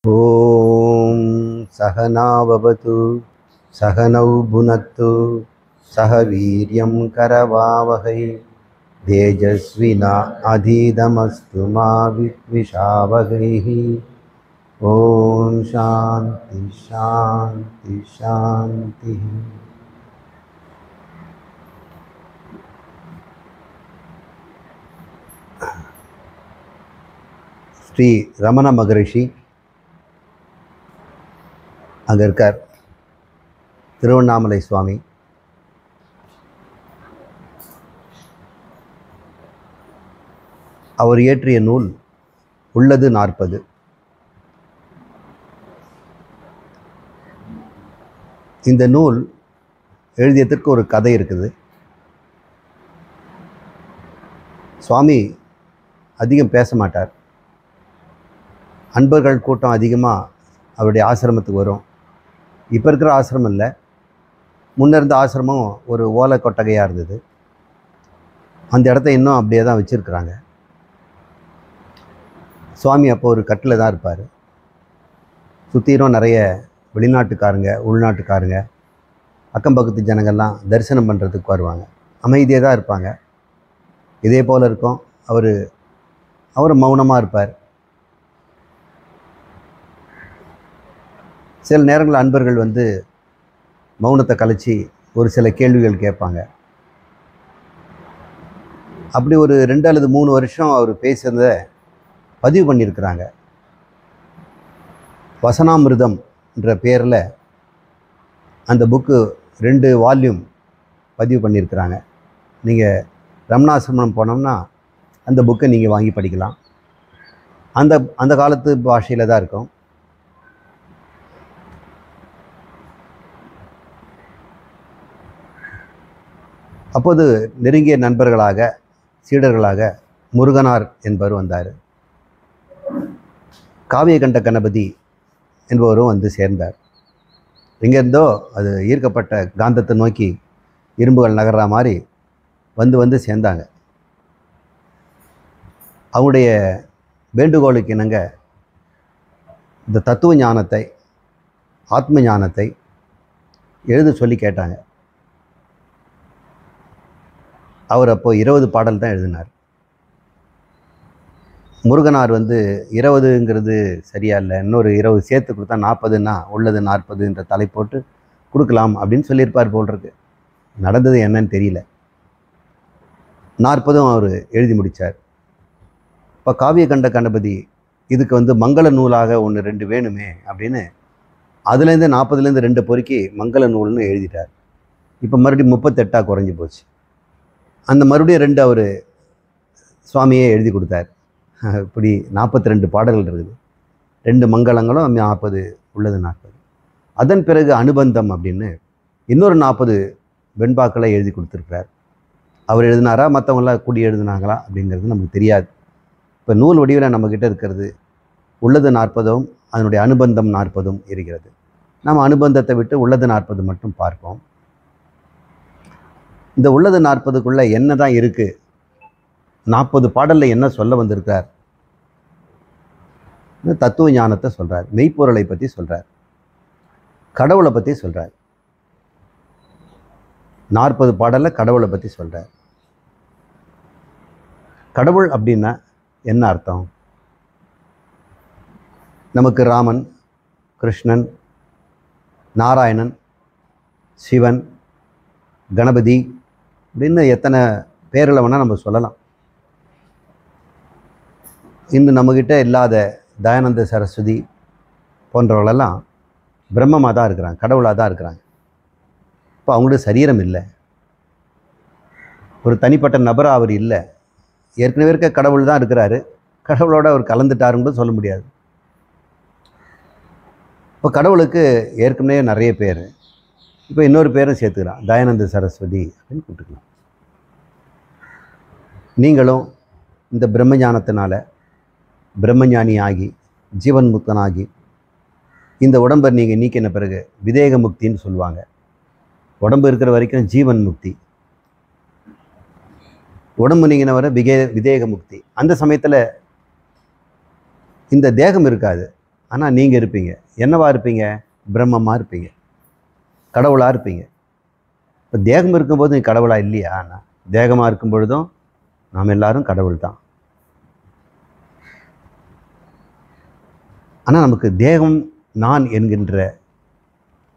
ॐ सहनाववतु सहनौ भुनक्तु सह वीर्यं करवावहै तेजस्विना अधीतमस्तु मा विद्विषावहैः। ॐ शान्ति शान्ति शान्तिः। ஸ்ரீ ரமண மகரிஷி அங்கே இருக்கார். திருவண்ணாமலை சுவாமி. அவர் இயற்றிய நூல் உள்ளது 40. இந்த நூல் எழுதியதற்கு ஒரு கதை இருக்குது. சுவாமி அதிகம் பேச மாட்டார். அன்பர்கள் கூட்டம் அதிகமாக அவருடைய ஆசிரமத்துக்கு வரும். இப்போ இருக்கிற ஆசிரமம் இல்லை, முன்ன இருந்த ஆசிரமம் ஒரு ஓலை கொட்டகையாக இருந்தது. அந்த இடத்த இன்னும் அப்படியே தான் வச்சுருக்குறாங்க. சுவாமி அப்போ ஒரு கட்டில் தான் இருப்பார். சுற்றிலும் நிறைய வெளிநாட்டுக்காரங்க, உள்நாட்டுக்காரங்க, அக்கம் பக்கத்து ஜனங்கள்லாம் தரிசனம் பண்ணுறதுக்கு வருவாங்க. அமைதியாக தான் இருப்பாங்க. இதே போல் இருக்கும். அவர் மௌனமாக இருப்பார். சில நேரங்களில் அன்பர்கள் வந்து மௌனத்தை கலைச்சி ஒரு சில கேள்விகள் கேட்பாங்க. அப்படி ஒரு 2 அல்லது 3 வருஷம் அவர் பேசுகிறத பதிவு பண்ணியிருக்கிறாங்க. வசனாமிர்தம் என்ற பேரில் அந்த புக்கு 2 வால்யூம் பதிவு பண்ணியிருக்கிறாங்க. நீங்கள் ரமணாசிரமம் போனோம்னா அந்த புக்கை நீங்கள் வாங்கி படிக்கலாம். அந்த காலத்து பாஷையில் தான் இருக்கும். அப்போது நெருங்கிய நண்பர்களாக, சீடர்களாக முருகனார் என்பவர் வந்தார். காவியகண்ட கணபதி என்பவரும் வந்து சேர்ந்தார். எங்கேருந்தோ அது ஈர்க்கப்பட்ட காந்தத்தை நோக்கி இரும்புகள் நகர்ற மாதிரி வந்து சேர்ந்தாங்க. அவங்களுடைய வேண்டுகோளுக்கு இணங்க இந்த தத்துவ ஞானத்தை, ஆத்ம ஞானத்தை எழுத சொல்லி கேட்டாங்க. அவர் அப்போ 20 பாடல் தான் எழுதினார். முருகனார் வந்து 20ங்கிறது சரியா இல்லை, இன்னொரு 20 சேர்த்து கொடுத்தா 40ன்னா உள்ளது 40 என்ற தலை போட்டு கொடுக்கலாம் அப்படின்னு சொல்லியிருப்பார் போல் இருக்கு. நடந்தது என்னன்னு தெரியல. 40ம் அவர் எழுதி முடித்தார். இப்போ காவியகண்ட கணபதி இதுக்கு வந்து மங்கள நூலாக 1-2 வேணுமே அப்படின்னு அதுலேருந்து 40லேருந்து 2 பொறுக்கி மங்கள நூல்னு எழுதிட்டார். இப்போ மறுபடியும் 38 குறைஞ்சி போச்சு. அந்த மறுபடியும் 2 அவர் சுவாமியே எழுதி கொடுத்தார். இப்படி 42 பாடல்கள் இருக்குது. 2 மங்களங்களும் 40, உள்ளது 40. அதன் பிறகு அனுபந்தம் அப்படின்னு இன்னொரு 40 வெண்பாக்களை எழுதி கொடுத்துருக்கிறார். அவர் எழுதினாரா, மற்றவங்களாம் கூடி எழுதினாங்களா அப்படிங்கிறது நமக்கு தெரியாது. இப்போ நூல் வடிவில் நம்மக்கிட்ட இருக்கிறது உள்ளது 40ம் அதனுடைய அனுபந்தம் 40ம் இருக்கிறது. நம்ம அனுபந்தத்தை விட்டு உள்ளது 40 மட்டும் பார்ப்போம். இந்த உள்ளது 40க்குள்ளே என்ன தான் இருக்குது, 40 பாடலில் என்ன சொல்ல வந்திருக்கார்? தத்துவ ஞானத்தை சொல்கிறார், மெய்ப்பொருளை பற்றி சொல்கிறார், கடவுளை பற்றி சொல்கிறார். 40 பாடலில் கடவுளை பற்றி சொல்கிறார். கடவுள் அப்படின்னா என்ன அர்த்தம்? நமக்கு ராமன், கிருஷ்ணன், நாராயணன், சிவன், கணபதி அப்படின்னு எத்தனை பேரில் வேணால் நம்ம சொல்லலாம். இன்னும் நம்மக்கிட்ட இல்லாத தயானந்த சரஸ்வதி போன்றவர்களெல்லாம் பிரம்மமாக தான் இருக்கிறாங்க, கடவுளாக தான் இருக்கிறாங்க. இப்போ அவங்களுக்கு சரீரம் இல்லை, ஒரு தனிப்பட்ட நபராக அவர் இல்லை. ஏற்கனவே இருக்க கடவுள் தான் இருக்கிறாரு, கடவுளோட அவர் கலந்துட்டாருன்னு சொல்ல முடியாது. இப்போ கடவுளுக்கு ஏற்கனவே நிறைய பேர், இப்போ இன்னொரு பேரும் சேர்த்துக்கலாம், தயானந்த சரஸ்வதி அப்படின்னு கூப்பிட்டுக்கலாம். நீங்களும் இந்த பிரம்மஞானத்தினால பிரம்மஞானி ஆகி ஜீவன் முக்தனாகி இந்த உடம்பை நீங்கள் நீக்கின பிறகு விதேக முக்தின்னு சொல்லுவாங்க. உடம்பு இருக்கிற வரைக்கும் ஜீவன் முக்தி, உடம்பு நீங்கின வரை விதேக முக்தி. அந்த சமயத்தில் இந்த தேகம் இருக்காது, ஆனால் நீங்கள் இருப்பீங்க. என்னவா இருப்பீங்க? பிரம்மமாக இருப்பீங்க, கடவுளாக இருப்பீங்க. இப்போ தேகம் இருக்கும்போது நீ கடவுளாக இல்லையா? ஆனால் தேகமாக இருக்கும் பொழுதும் நாம் எல்லாரும் கடவுள் தான். ஆனால் நமக்கு தேகம் நான் என்கின்ற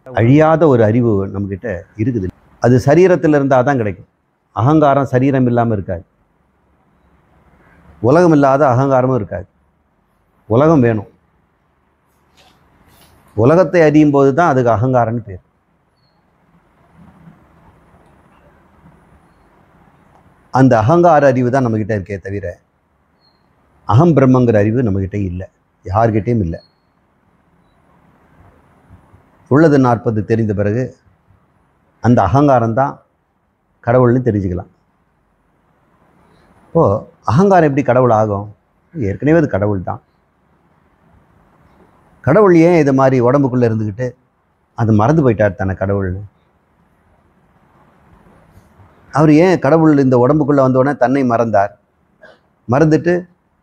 அழியாத ஒரு அறிவு நம்மக்கிட்ட இருக்குது. அது சரீரத்தில் இருந்தால் தான் கிடைக்கும். அகங்காரம் சரீரம் இல்லாமல் இருக்காது. உலகம் இல்லாத அகங்காரமும் இருக்காது. உலகம் வேணும். உலகத்தை அறியும் போது தான் அதுக்கு அகங்காரம்னு பேர். அந்த அகங்கார அறிவு தான் நம்மக்கிட்ட இருக்கே தவிர அகம் பிரம்மங்கிற அறிவு நம்மக்கிட்ட இல்லை, யார்கிட்டையும் இல்லை. உள்ளது 40 தெரிந்த பிறகு அந்த அகங்காரம் தான் கடவுள்னு தெரிஞ்சுக்கலாம். இப்போது அகங்காரம் எப்படி கடவுள் ஆகும்? ஏற்கனவே அது கடவுள் தான். கடவுள் ஏன் இது மாதிரி உடம்புக்குள்ளே இருந்துக்கிட்டு அது மறந்து போயிட்டார் தன்னை கடவுள்னு? அவர் ஏன் கடவுள் இந்த உடம்புக்குள்ளே வந்தோடனே தன்னை மறந்தார்? மறந்துட்டு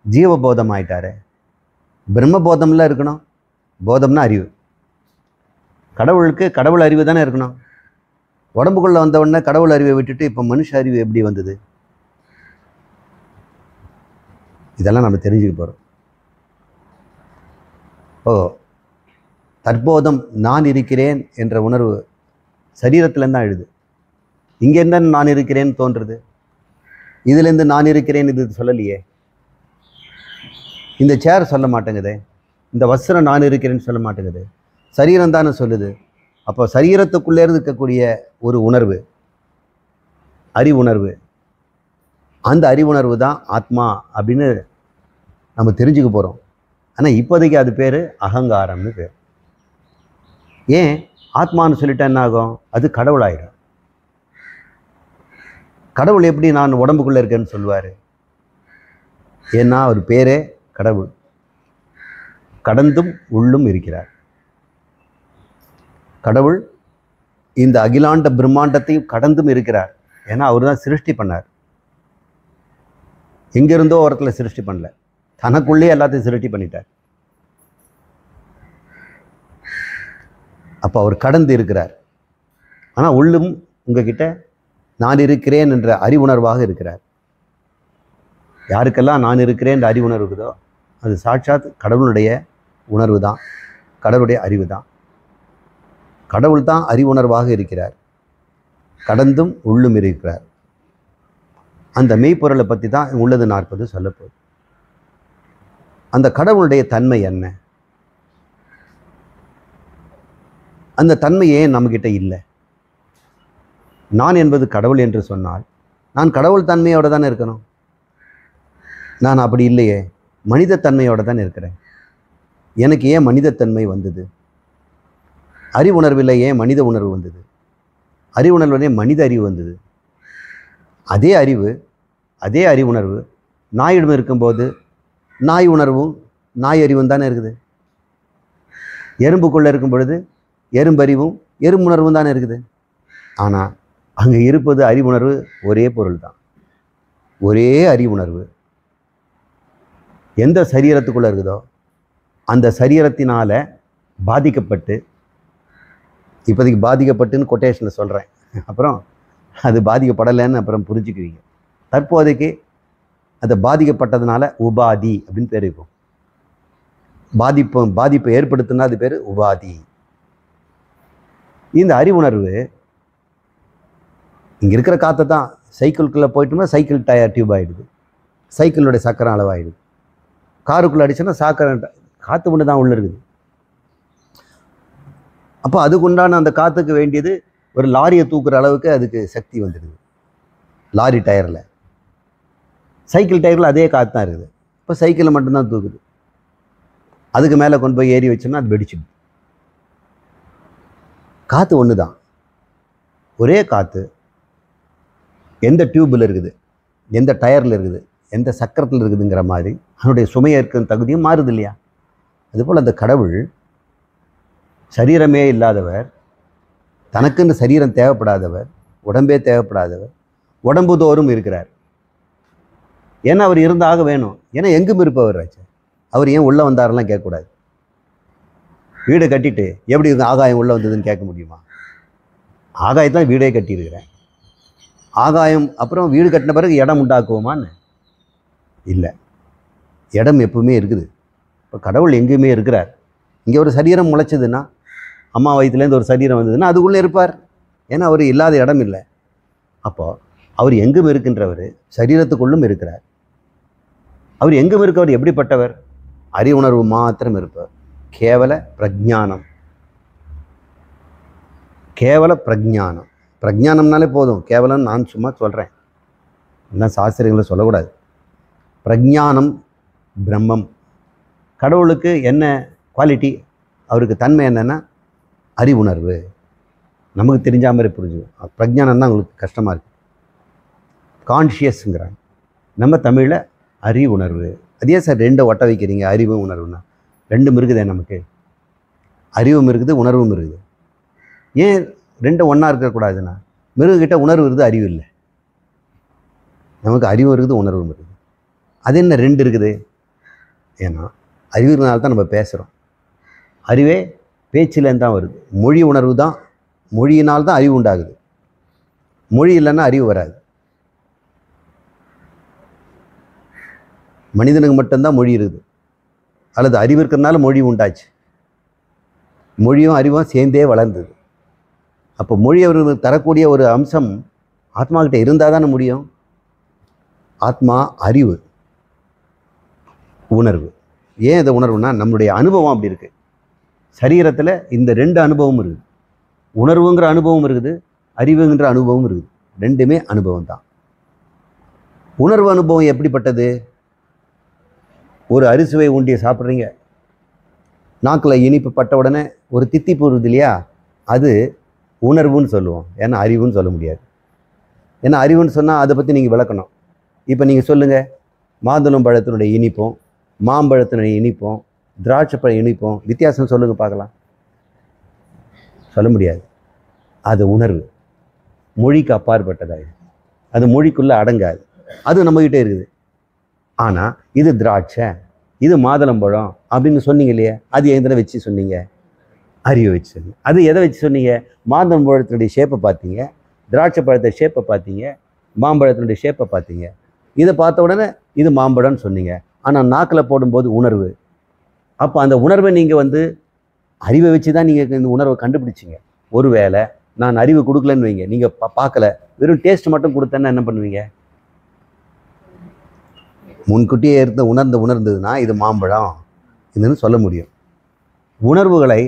ஜீவபோதம் ஆயிட்டாரு. பிரம்மபோதம்லாம் இருக்கணும். போதம்னா அறிவு. கடவுளுக்கு கடவுள் அறிவு தானே இருக்கணும். உடம்புக்குள்ளே வந்தவுடனே கடவுள் அறிவை விட்டுட்டு இப்போ மனுஷ அறிவு எப்படி வந்தது? இதெல்லாம் நம்ம தெரிஞ்சுக்க போகிறோம். ஓ, தற்போதம் நான் இருக்கிறேன் என்ற உணர்வு சரீரத்துலேருந்து தான் எழுது. இங்கேருந்து நான் இருக்கிறேன்னு தோன்றுறது. இதுலேருந்து நான் இருக்கிறேன் இது சொல்லலையே. இந்த சேர் சொல்ல மாட்டேங்குதே. இந்த வஸ்திரம் நான் இருக்கிறேன்னு சொல்ல மாட்டேங்குது. சரீரம் தானே சொல்லுது. அப்போ சரீரத்துக்குள்ளே இருக்கக்கூடிய ஒரு உணர்வு, அறிவுணர்வு, அந்த அறிவுணர்வு தான் ஆத்மா அப்படின்னு நம்ம தெரிஞ்சுக்க போகிறோம். ஆனால் இப்போதைக்கு அது பேர் அகங்காரம்னு பேர். ஏன் ஆத்மான்னு சொல்லிட்டா என்ன ஆகும்? அது கடவுளாயிடும். கடவுள் எப்படி நான் உடம்புக்குள்ளே இருக்கேன்னு சொல்லுவார்? ஏன்னா அவர் பேரே கடவுள். கடந்தும் உள்ளும் இருக்கிறார். கடவுள் இந்த அகிலாண்ட பிரம்மாண்டத்தையும் கடந்தும் இருக்கிறார். ஏன்னா அவர் தான் சிருஷ்டி பண்ணார். எங்கிருந்தோ ஒருத்துல சிருஷ்டி பண்ணல, தனக்குள்ளே எல்லாத்தையும் சிருஷ்டி பண்ணிட்டார். அப்போ அவர் கடந்து இருக்கிறார். ஆனால் உள்ளும் உங்ககிட்ட நான் இருக்கிறேன் என்ற அறிவுணர்வாக இருக்கிறார். யாருக்கெல்லாம் நான் இருக்கிறேன் என்ற அறிவுணர்வு இருக்குதோ அது சாட்சாத் கடவுளுடைய உணர்வு தான், கடவுளுடைய அறிவு தான். கடவுள் தான் அறிவுணர்வாக இருக்கிறார், கடந்தும் உள்ளும் இருக்கிறார். அந்த மெய்ப்பொருளை பற்றி தான் உள்ளது 40 சொல்லப்போகுது. அந்த கடவுளுடைய தன்மை என்ன? அந்த தன்மை ஏன் நம்மக்கிட்ட இல்லை? நான் என்பது கடவுள் என்று சொன்னால் நான் கடவுள் தன்மையோடு தானே இருக்கணும். நான் அப்படி இல்லையே, மனித தன்மையோடு தான் இருக்கிறேன். எனக்கு ஏன் மனிதத்தன்மை வந்தது? அறிவுணர்வில் ஏன் மனித உணர்வு வந்தது? அறிவுணர்விலே மனித அறிவு வந்தது. அதே அறிவு, அதே அறிவுணர்வு நாயிடம் இருக்கும்போது நாய் உணர்வும் நாய் அறிவும் தானே இருக்குது. எறும்புக்குள்ளே இருக்கும் பொழுது எறும்பறிவும் எறும்புணர்வும் தானே இருக்குது. ஆனால் அங்கே இருப்பது அறிவுணர்வு, ஒரே பொருள் தான், ஒரே அறிவுணர்வு. எந்த சரீரத்துக்குள்ளே இருக்குதோ அந்த சரீரத்தினால் பாதிக்கப்பட்டு, இப்போதைக்கு பாதிக்கப்பட்டுன்னு கொட்டேஷனில் சொல்கிறேன், அப்புறம் அது பாதிக்கப்படலைன்னு அப்புறம் புரிஞ்சுக்குவீங்க. தற்போதைக்கு அது பாதிக்கப்பட்டதுனால உபாதி அப்படின்னு பேர் இருக்கும். பாதிப்பை ஏற்படுத்தினா அது பேர் உபாதி. இந்த அறிவுணர்வு இங்கே இருக்கிற காற்றை தான் சைக்கிள்குள்ளே போயிட்டோம்னா சைக்கிள் டயர் டியூப் ஆகிடுது, சைக்கிளுடைய சக்கரம் அளவாகிடுது. காருக்குள்ளே அடிச்சோன்னா சாக்கரம் காற்று மட்டும் தான் உள்ளே இருக்குது. அப்போ அதுக்குண்டான அந்த காற்றுக்கு வேண்டியது ஒரு லாரியை தூக்குற அளவுக்கு அதுக்கு சக்தி வந்துடுது. லாரி டயரில், சைக்கிள் டயரில் அதே காற்று தான் இருக்குது. இப்போ சைக்கிளில் மட்டும்தான் தூக்குது. அதுக்கு மேலே கொண்டு போய் ஏறி வச்சோம்னா அது வெடிச்சிடுது. காற்று ஒன்று தான், ஒரே காற்று. எந்த டியூப்பில் இருக்குது, எந்த டயரில் இருக்குது, எந்த சக்கரத்தில் இருக்குதுங்கிற மாதிரி அதனுடைய சுமையை இருக்கிற தகுதியும் மாறுது இல்லையா? அதுபோல் அந்த கடவுள் சரீரமே இல்லாதவர், தனக்குன்னு சரீரம் தேவைப்படாதவர், உடம்பே தேவைப்படாதவர், உடம்பு தோறும் இருக்கிறார். ஏன்னா அவர் இருந்தாக வேணும். ஏன்னா எங்கும் இருப்பவர் ஆச்சு. அவர் ஏன் உள்ளே வந்தாரெல்லாம் கேட்கக்கூடாது. வீடை கட்டிட்டு எப்படி ஆகாயம் உள்ளே வந்ததுன்னு கேட்க முடியுமா? ஆகாயத்தான் வீடே கட்டியிருக்கிறேன். ஆகாயம் அப்புறம் வீடு கட்டின பிறகு இடம் உண்டாக்குவோமான்னு இல்லை. இடம் எப்பவுமே இருக்குது. இப்போ கடவுள் எங்கேயுமே இருக்கிறார். இங்கே ஒரு சரீரம் முளைச்சதுன்னா, அம்மா வயிற்றுலேருந்து ஒரு சரீரம் வந்ததுன்னா அதுக்குள்ளே இருப்பார். ஏன்னா அவர் இல்லாத இடம் இல்லை. அப்போது அவர் எங்கும் இருக்கின்றவர், சரீரத்துக்குள்ளும் இருக்கிறார். அவர் எங்கும் இருக்கவர் எப்படிப்பட்டவர்? அறிவுணர்வு மாத்திரம் இருப்பவர். கேவல பிரஜானம். கேவல பிரஜானம். பிரஜானம்னாலே போதும். கேவலம் நான் சும்மா சொல்கிறேன், என்ன சாஸ்திரங்களை சொல்லக்கூடாது. பிரஜானம் பிரம்மம். கடவுளுக்கு என்ன குவாலிட்டி? அவருக்கு தன்மை என்னென்னா அறிவுணர்வு. நமக்கு தெரிஞ்ச மாதிரி புரிஞ்சுக்கும். பிரஜானம் தான் உங்களுக்கு கஷ்டமாக இருக்குது. கான்ஷியஸுங்கிறாங்க. நம்ம தமிழில் அறிவுணர்வு. அதே சார் ரெண்டை ஒட்ட வைக்கிறீங்க, அறிவு உணர்வுன்னா? ரெண்டும் இருக்குதே நமக்கு. அறிவும் இருக்குது, உணர்வும் இருக்குது. ஏன் ரெண்டும் ஒன்றா இருக்கக்கூடாதுன்னா, மிருகக்கிட்ட உணர்வு இருக்குது, அறிவு இல்லை. நமக்கு அறிவும் இருக்குது, உணர்வும் இருக்குது. அது என்ன ரெண்டு இருக்குது? ஏன்னா அறிவுனால தான் நம்ம பேசுகிறோம். அறிவே பேச்சிலேருந்து தான் வருது. மொழி உணர்வு தான், மொழியினால் தான் அறிவு உண்டாகுது. மொழி இல்லைன்னா அறிவு வராது. மனிதனுக்கு மட்டும்தான் மொழி இருக்குது, அல்லது அறிவு இருக்கிறதுனால மொழி உண்டாச்சு. மொழியும் அறிவும் சேர்ந்தே வளர்ந்தது. அப்போ மொழி அவர்களுக்கு தரக்கூடிய ஒரு அம்சம் ஆத்மாக்கிட்ட இருந்தால் தானே முடியும். ஆத்மா அறிவு, உணர்வு. ஏன் இந்த உணர்வுனா நம்மளுடைய அனுபவம் அப்படி இருக்குது. சரீரத்தில் இந்த ரெண்டு அனுபவம் இருக்குது. உணர்வுங்கிற அனுபவம் இருக்குது, அறிவுங்கிற அனுபவம் இருக்குது. ரெண்டுமே அனுபவம் தான். உணர்வு அனுபவம் எப்படிப்பட்டது? ஒரு அரிசுவை ஊண்டியை சாப்பிட்றீங்க, நாக்கில் இனிப்பு பட்ட உடனே ஒரு தித்திப்பு வருது இல்லையா? அது உணர்வுன்னு சொல்லுவோம். ஏன்னா அறிவுன்னு சொல்ல முடியாது. ஏன்னா அறிவுன்னு சொன்னால் அதை பற்றி நீங்கள் விளக்கணும். இப்போ நீங்கள் சொல்லுங்கள், மாதுளம் பழத்தினுடைய இனிப்பும் மாம்பழத்தினுடைய இனிப்பும் திராட்சை பழம் இனிப்பும் வித்தியாசம் சொல்லுங்கள் பார்க்கலாம். சொல்ல முடியாது. அது உணர்வு, மொழிக்கு அப்பாற்பட்டதாக. அது மொழிக்குள்ளே அடங்காது. அது நம்மகிட்டே இருக்குது. ஆனால் இது திராட்சை, இது மாதுளம்பழம் அப்படின்னு சொன்னீங்க இல்லையா? அது எதில் வச்சு சொன்னீங்க? அறிவை வச்சு சொன்னீங்க. அது எதை வச்சு சொன்னீங்க? மாதுளம்பழத்தினுடைய ஷேப்பை பார்த்தீங்க, திராட்சை பழத்தை ஷேப்பை பார்த்தீங்க, மாம்பழத்தினுடைய ஷேப்பை பார்த்தீங்க. இதை பார்த்த உடனே இது மாம்பழம்னு சொன்னீங்க. ஆனால் நாக்கில் போடும்போது உணர்வு. அப்போ அந்த உணர்வை நீங்கள் அறிவை வச்சு தான் நீங்கள் இந்த உணர்வை கண்டுபிடிச்சிங்க. ஒருவேளை நான் அறிவு கொடுக்கலன்னு வைங்க, நீங்கள் பார்க்கல, வெறும் டேஸ்ட் மட்டும் கொடுத்தேன்னா என்ன பண்ணுவீங்க? முன்கூட்டியே உணர்ந்ததுன்னா இது மாம்பழம் இதுன்னு சொல்ல முடியும். உணர்வுகளை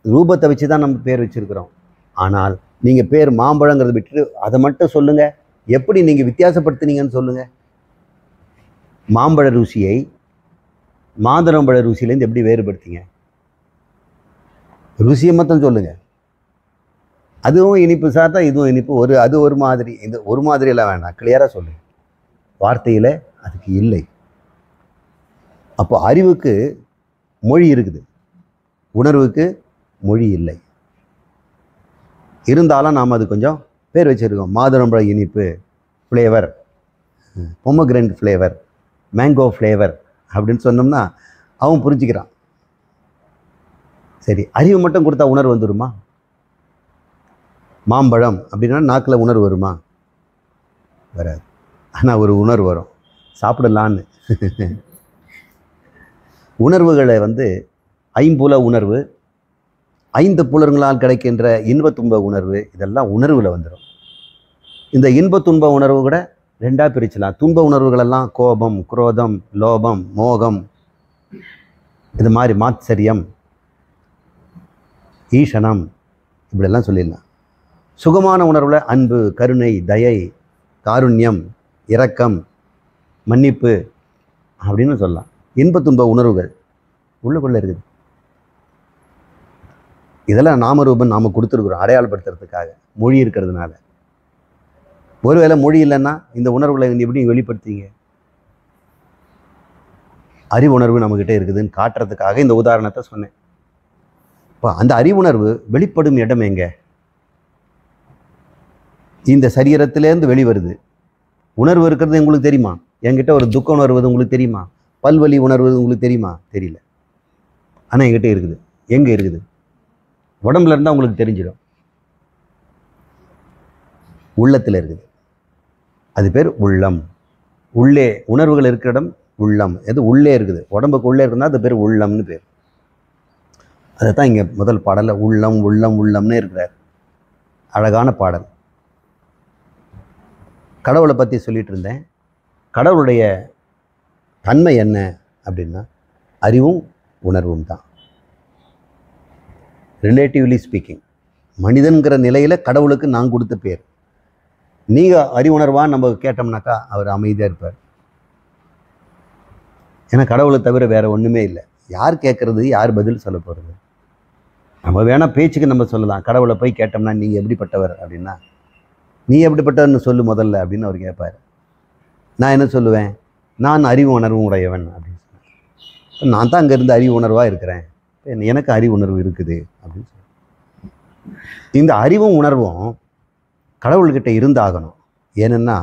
ரூபத்தை வச்சு தான் நம்ம பேர் வச்சுருக்கிறோம். ஆனால் நீங்கள் பேர் மாம்பழங்கிறத விட்டுட்டு அதை மட்டும் சொல்லுங்கள். எப்படி நீங்கள் வித்தியாசப்படுத்துனீங்கன்னு சொல்லுங்கள். மாம்பழ ருசியை மாதுளம்பழ ருசியிலேருந்து எப்படி வேறுபடுத்திங்க? ருசியை மட்டும் சொல்லுங்கள். அதுவும் இனிப்பு சாப்பிட்டா இதுவும் இனிப்பு, அது ஒரு மாதிரி, இந்த ஒரு மாதிரியெல்லாம் வேண்டாம், கிளியராக சொல்லுங்கள். வார்த்தையில் அதுக்கு இல்லை. அப்போ அறிவுக்கு மொழி இருக்குது, உணர்வுக்கு மொழி இல்லை. இருந்தாலும் நாம் அது கொஞ்சம் பேர் வச்சுருக்கோம். மாதுளம்பழ இனிப்பு flavour, pomegranate flavour, mango flavour அப்படின்னு சொன்னோம்னா அவன் புரிஞ்சுக்கிறான். சரி, அறிவு மட்டும் கொடுத்தா உணர்வு வந்துடுமா? மாம்பழம் அப்படின்னா நாக்கில் உணர்வு வருமா? வராது. ஆனால் ஒரு உணர்வு வரும், சாப்பிடலான்னு. உணர்வுகளை ஐம்புல உணர்வு, 5 புலன்களால் கிடைக்கின்ற இன்பத்துன்ப உணர்வு, இதெல்லாம் உணர்வில் வந்துடும். இந்த இன்பத்துன்ப உணர்வு கூட ரெண்டாக பிரிச்சலாம். துன்ப உணர்வுகளெல்லாம் கோபம், குரோதம், லோபம், மோகம், இது மாதிரி மாத்சரியம், ஈஷணம், இப்படியெல்லாம் சொல்லிடலாம். சுகமான உணர்வில் அன்பு, கருணை, தயை, காருண்யம், இரக்கம், மன்னிப்பு அப்படின்னு சொல்லலாம். இன்பத்துன்ப உணர்வுகள் உள்ளுக்குள்ளே இருக்குது. இதெல்லாம் நாமரூபம் நாம் கொடுத்துருக்குறோம் அடையாளப்படுத்துறதுக்காக, மொழி இருக்கிறதுனால. ஒருவேளை மொழி இல்லைன்னா இந்த உணர்வுகளை எப்படி வெளிப்படுத்திங்க? அறிவுணர்வு நம்மக்கிட்ட இருக்குதுன்னு காட்டுறதுக்காக இந்த உதாரணத்தை சொன்னேன். இப்போ அந்த அறிவுணர்வு வெளிப்படும் இடம் எங்க? இந்த சரீரத்திலேருந்து வெளிவருது. உணர்வு இருக்கிறது உங்களுக்கு தெரியுமா? என்கிட்ட ஒரு துக்க உணர்வது உங்களுக்கு தெரியுமா? பல்வலி உணர்வது உங்களுக்கு தெரியுமா? தெரியல. ஆனால் என்கிட்ட இருக்குது. எங்கே இருக்குது? உடம்புல இருந்தால் உங்களுக்கு தெரிஞ்சிடும். உள்ளத்தில் இருக்குது. அது பேர் உள்ளம். உள்ளே உணர்வுகள் இருக்கிற இடம் உள்ளம். எது உள்ளே இருக்குது, உடம்புக்கு உள்ளே இருக்குன்னா அது பேர் உள்ளம்னு பேர். அதை தான் இங்கே முதல் பாடலில் உள்ளம் உள்ளம் உள்ளம்னு இருக்கிறார். அழகான பாடல். கடவுளை பற்றி சொல்லிட்டு இருந்தேன். கடவுளுடைய தன்மை என்ன அப்படின்னா அறிவும் உணர்வும் தான். ரிலேட்டிவ்லி ஸ்பீக்கிங், மனிதன்கிற நிலையில் கடவுளுக்கு நான் கொடுத்த பேர். நீங்கள் அறிவுணர்வான்னு நம்ம கேட்டோம்னாக்கா அவர் அமைதியாக இருப்பார். ஏன்னா கடவுளை தவிர வேறு ஒன்றுமே இல்லை. யார் கேட்குறது, யார் பதில் சொல்ல போகிறது? நம்ம வேணால் பேச்சுக்கு நம்ம சொல்லலாம். கடவுளை போய் கேட்டோம்னா நீங்கள் எப்படிப்பட்டவர் அப்படின்னா, நீ எப்படிப்பட்டவர்னு சொல்லு முதல்ல அப்படின்னு அவர் கேட்பார். நான் என்ன சொல்லுவேன்? நான் அறிவு உணர்வும் உடையவன் அப்படின்னு சொன்னேன். நான் தான் அங்கேருந்து அறிவு உணர்வாக இருக்கிறேன், எனக்கு அறிவு உணர்வு இருக்குது அப்படின்னு சொல்லி. இந்த அறிவும் உணர்வும் கடவுள்கிட்ட இருந்தாகணும். ஏன்னா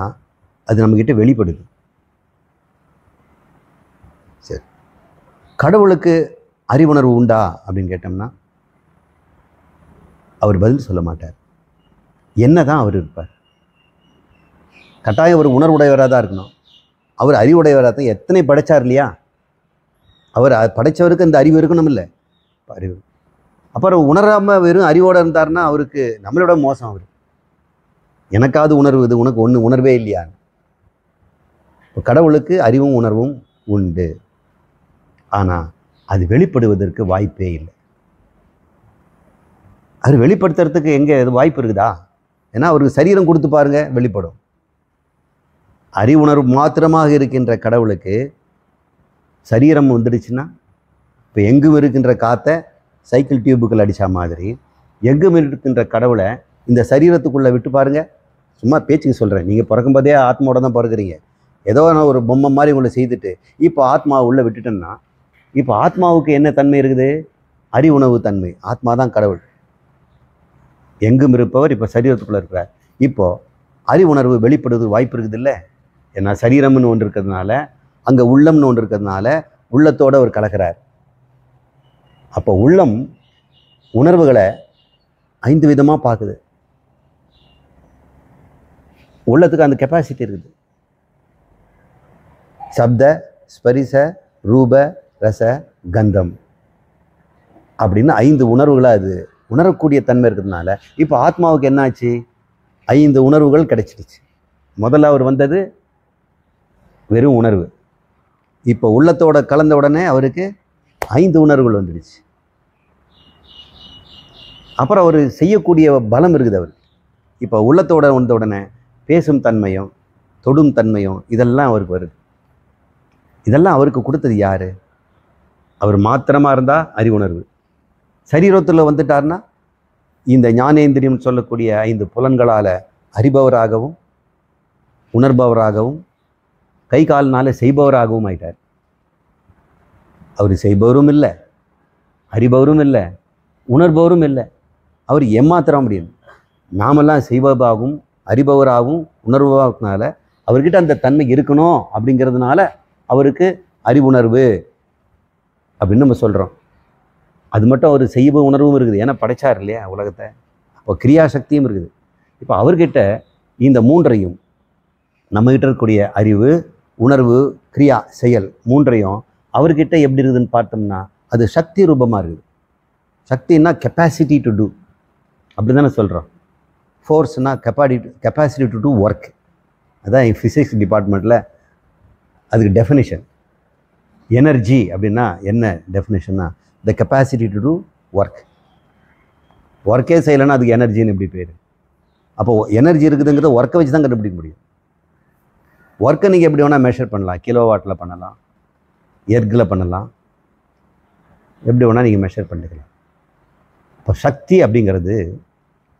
அது நம்மக்கிட்ட வெளிப்படுது. சரி, கடவுளுக்கு அறிவுணர்வு உண்டா அப்படின்னு கேட்டோம்னா அவர் பதில் சொல்ல மாட்டார். என்ன தான் அவர் இருப்பார். கட்டாயம் ஒரு உணர்வுடையவராக தான் இருக்கணும். அவர் அறிவுடையவராக தான். எத்தனை படைச்சார் இல்லையா? அவர் படைத்தவருக்கு அந்த அறிவு இருக்கணும் இல்லை? அறிவு. அப்புறம் உணராமல் வெறும் அறிவோடு இருந்தார்னா அவருக்கு நம்மளோட மோசம். அவர் எனக்காவது உணர்வு இது, உனக்கு ஒன்று உணர்வே இல்லையா? இப்போ கடவுளுக்கு அறிவும் உணர்வும் உண்டு. ஆனால் அது வெளிப்படுவதற்கு வாய்ப்பே இல்லை. அது வெளிப்படுத்துறதுக்கு எங்கே அது வாய்ப்பு இருக்குதா? ஏன்னா அவருக்கு சரீரம் கொடுத்து பாருங்க, வெளிப்படும். அறிவுணர்வு மாத்திரமாக இருக்கின்ற கடவுளுக்கு சரீரம் வந்துடுச்சுன்னா, இப்போ எங்கும் இருக்கின்ற காற்றை சைக்கிள் டியூபுக்கள் அடித்தா மாதிரி எங்கும் இருக்கின்ற கடவுளை இந்த சரீரத்துக்குள்ளே விட்டு பாருங்கள். சும்மா பேச்சுக்கு சொல்கிறேன். நீங்கள் பிறக்கும்போதே ஆத்மாவோட தான் பிறகுறீங்க. ஏதோ நான் ஒரு பொம்மை மாதிரி உங்களை செய்துட்டு இப்போ ஆத்மாவை உள்ளே விட்டுட்டேன்னா, இப்போ ஆத்மாவுக்கு என்ன தன்மை இருக்குது? அறிவுணர்வு தன்மை. ஆத்மா தான் கடவுள். எங்கும் இருப்பவர் இப்போ சரீரத்துக்குள்ளே இருக்கிறார். இப்போது அறிவுணர்வு வெளிப்படுவது வாய்ப்பு இருக்குது இல்லை? ஏன்னா சரீரம்னு ஒன்று இருக்கிறதுனால, அங்கே உள்ளம்னு ஒன்று இருக்கிறதுனால உள்ளத்தோடு அவர் கலக்கிறார். அப்போ உள்ளம் உணர்வுகளை 5 விதமாக பார்க்குது. உள்ளத்துக்கு அந்த கெப்பாசிட்டி இருக்குது. சப்த, ஸ்பரிச, ரூப, ரச, கந்தம் அப்படின்னு 5 உணர்வுகளாக அது உணரக்கூடிய தன்மை இருக்கிறதுனால இப்போ ஆத்மாவுக்கு என்ன ஆச்சு? 5 உணர்வுகள் கிடைச்சிடுச்சு. முதல்ல அவர் வந்தது வெறும் உணர்வு. இப்போ உள்ளத்தோட கலந்த உடனே அவருக்கு 5 உணர்வுகள் வந்துடுச்சு. அப்புறம் அவர் செய்யக்கூடிய பலம் இருக்குது அவர். இப்போ உள்ளத்தோட வந்த உடனே பேசும் தன்மையும் தொடும் தன்மையும் இதெல்லாம் அவருக்கு வருது. இதெல்லாம் அவருக்கு கொடுத்தது யார்? அவர் மாத்திரமாக இருந்தால் அறிவுணர்வு. சரீரத்தில் வந்துட்டார்னா இந்த ஞானேந்திரியம் சொல்லக்கூடிய 5 புலன்களால் அறிபவராகவும் உணர்பவராகவும் கை கால்னால செய்பவராகவும் ஆயிட்டார். அவர் செய்பவரும் இல்லை, அறிபவரும் இல்லை, உணர்பவரும் இல்லை. அவர் ஏமாத்திரம் முடியும். நாமெல்லாம் செய்பவராகவும் அறிபவராகவும் உணர்வாகனால அவர்கிட்ட அந்த தன்மை இருக்கணும். அப்படிங்கிறதுனால அவருக்கு அறிவுணர்வு அப்படின்னு நம்ம சொல்கிறோம். அது மட்டும் அவர் செய்ப உணர்வும் இருக்குது. ஏன்னா படைச்சார் இல்லையா உலகத்தை. அப்போ கிரியாசக்தியும் இருக்குது. இப்போ அவர்கிட்ட இந்த 3ஐயும் நம்மகிட்ட இருக்கக்கூடிய அறிவு, உணர்வு, கிரியா, செயல் 3ஐயும் அவர்கிட்ட எப்படி இருக்குதுன்னு பார்த்தோம்னா அது சக்தி ரூபமாக இருக்குது. சக்தின்னா கெப்பாசிட்டி டு டூ அப்படி தானே சொல்கிறோம். ஃபோர்ஸ்னால் கெப்பாசிட்டி டு டூ ஒர்க். அதான் ஃபிசிக்ஸ் டிபார்ட்மெண்ட்டில் அதுக்கு டெஃபினிஷன். எனர்ஜி அப்படின்னா என்ன டெஃபினிஷன்னா the capacity to do work. ஒர்க்கே செய்யலைன்னா அதுக்கு எனர்ஜின்னு எப்படி பேர்? அப்போது எனர்ஜி இருக்குதுங்கிறத ஒர்க்கை வச்சு தான் கண்டுபிடிக்க முடியும். ஒர்க்கை நீங்கள் எப்படி வேணால் மெஷர் பண்ணலாம். கிலோ வாட்டில் பண்ணலாம், எர்கில் பண்ணலாம், எப்படி வேணால் நீங்கள் மெஷர் பண்ணிக்கலாம். இப்போ சக்தி அப்படிங்கிறது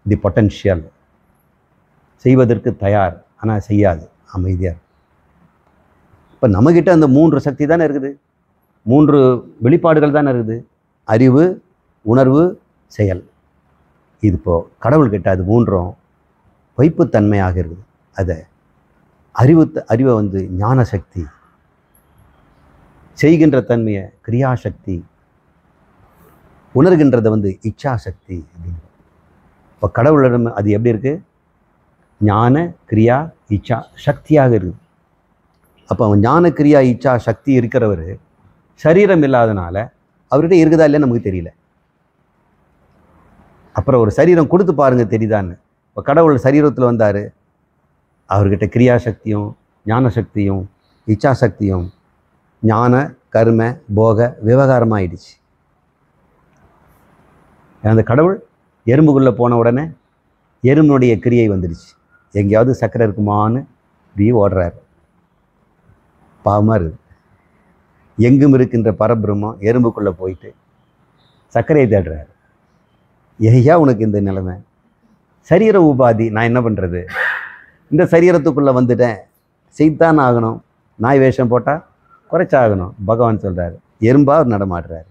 தி பொட்டன்ஷியல். செய்வதற்கு தயார், ஆனால் செய்யாது, அமைதியாக. இப்போ நம்மக்கிட்ட அந்த 3 சக்தி தானே இருக்குது. 3 வெளிப்பாடுகள் தானே இருக்குது. அறிவு, உணர்வு, செயல். இது இப்போது கடவுள்கிட்ட அது 3ம் வைப்புத்தன்மையாக இருக்குது. அதை அறிவை வந்து ஞான சக்தி, செய்கின்ற தன்மையை கிரியாசக்தி, உணர்கின்றதை வந்து இச்சா சக்தி அப்படின்னு. இப்போ கடவுளிடம் அது எப்படி இருக்குது? ஞான கிரியா இச்சா சக்தியாக இருக்குது. அப்போ அவன் ஞான கிரியா இச்சா சக்தி இருக்கிறவர் சரீரம் இல்லாதனால அவர்கிட்ட இருக்குதா இல்லைன்னு நமக்கு தெரியல. அப்புறம் ஒரு சரீரம் கொடுத்து பாருங்க தெரியுதான்னு. இப்போ கடவுள் சரீரத்தில் வந்தார், அவர்கிட்ட கிரியா சக்தியும் ஞான சக்தியும் இச்சா சக்தியும் ஞான கர்ம போக விவகாரமாயிடுச்சு. அந்த கடவுள் எறும்புக்குள்ளே போன உடனே எறும்புடைய கிரியை வந்துடுச்சு. எங்கேயாவது சக்கரை இருக்குமான்னு இப்படியே ஓடுறாரு. பாவமாக இருக்குது. எங்கும் இருக்கின்ற பரபிரம்மம் எறும்புக்குள்ளே போயிட்டு சர்க்கரையை தேடுறாரு. ஐயா உனக்கு இந்த நிலைமை, சரீர உபாதி, நான் என்ன பண்ணுறது? இந்த சரீரத்துக்குள்ளே வந்துட்டேன், செய்தான் ஆகணும். நாய் வேஷம் போட்டால் குறைச்சாகணும் பகவான் சொல்கிறாரு. எறும்பா அவர் நடமாடுறாரு.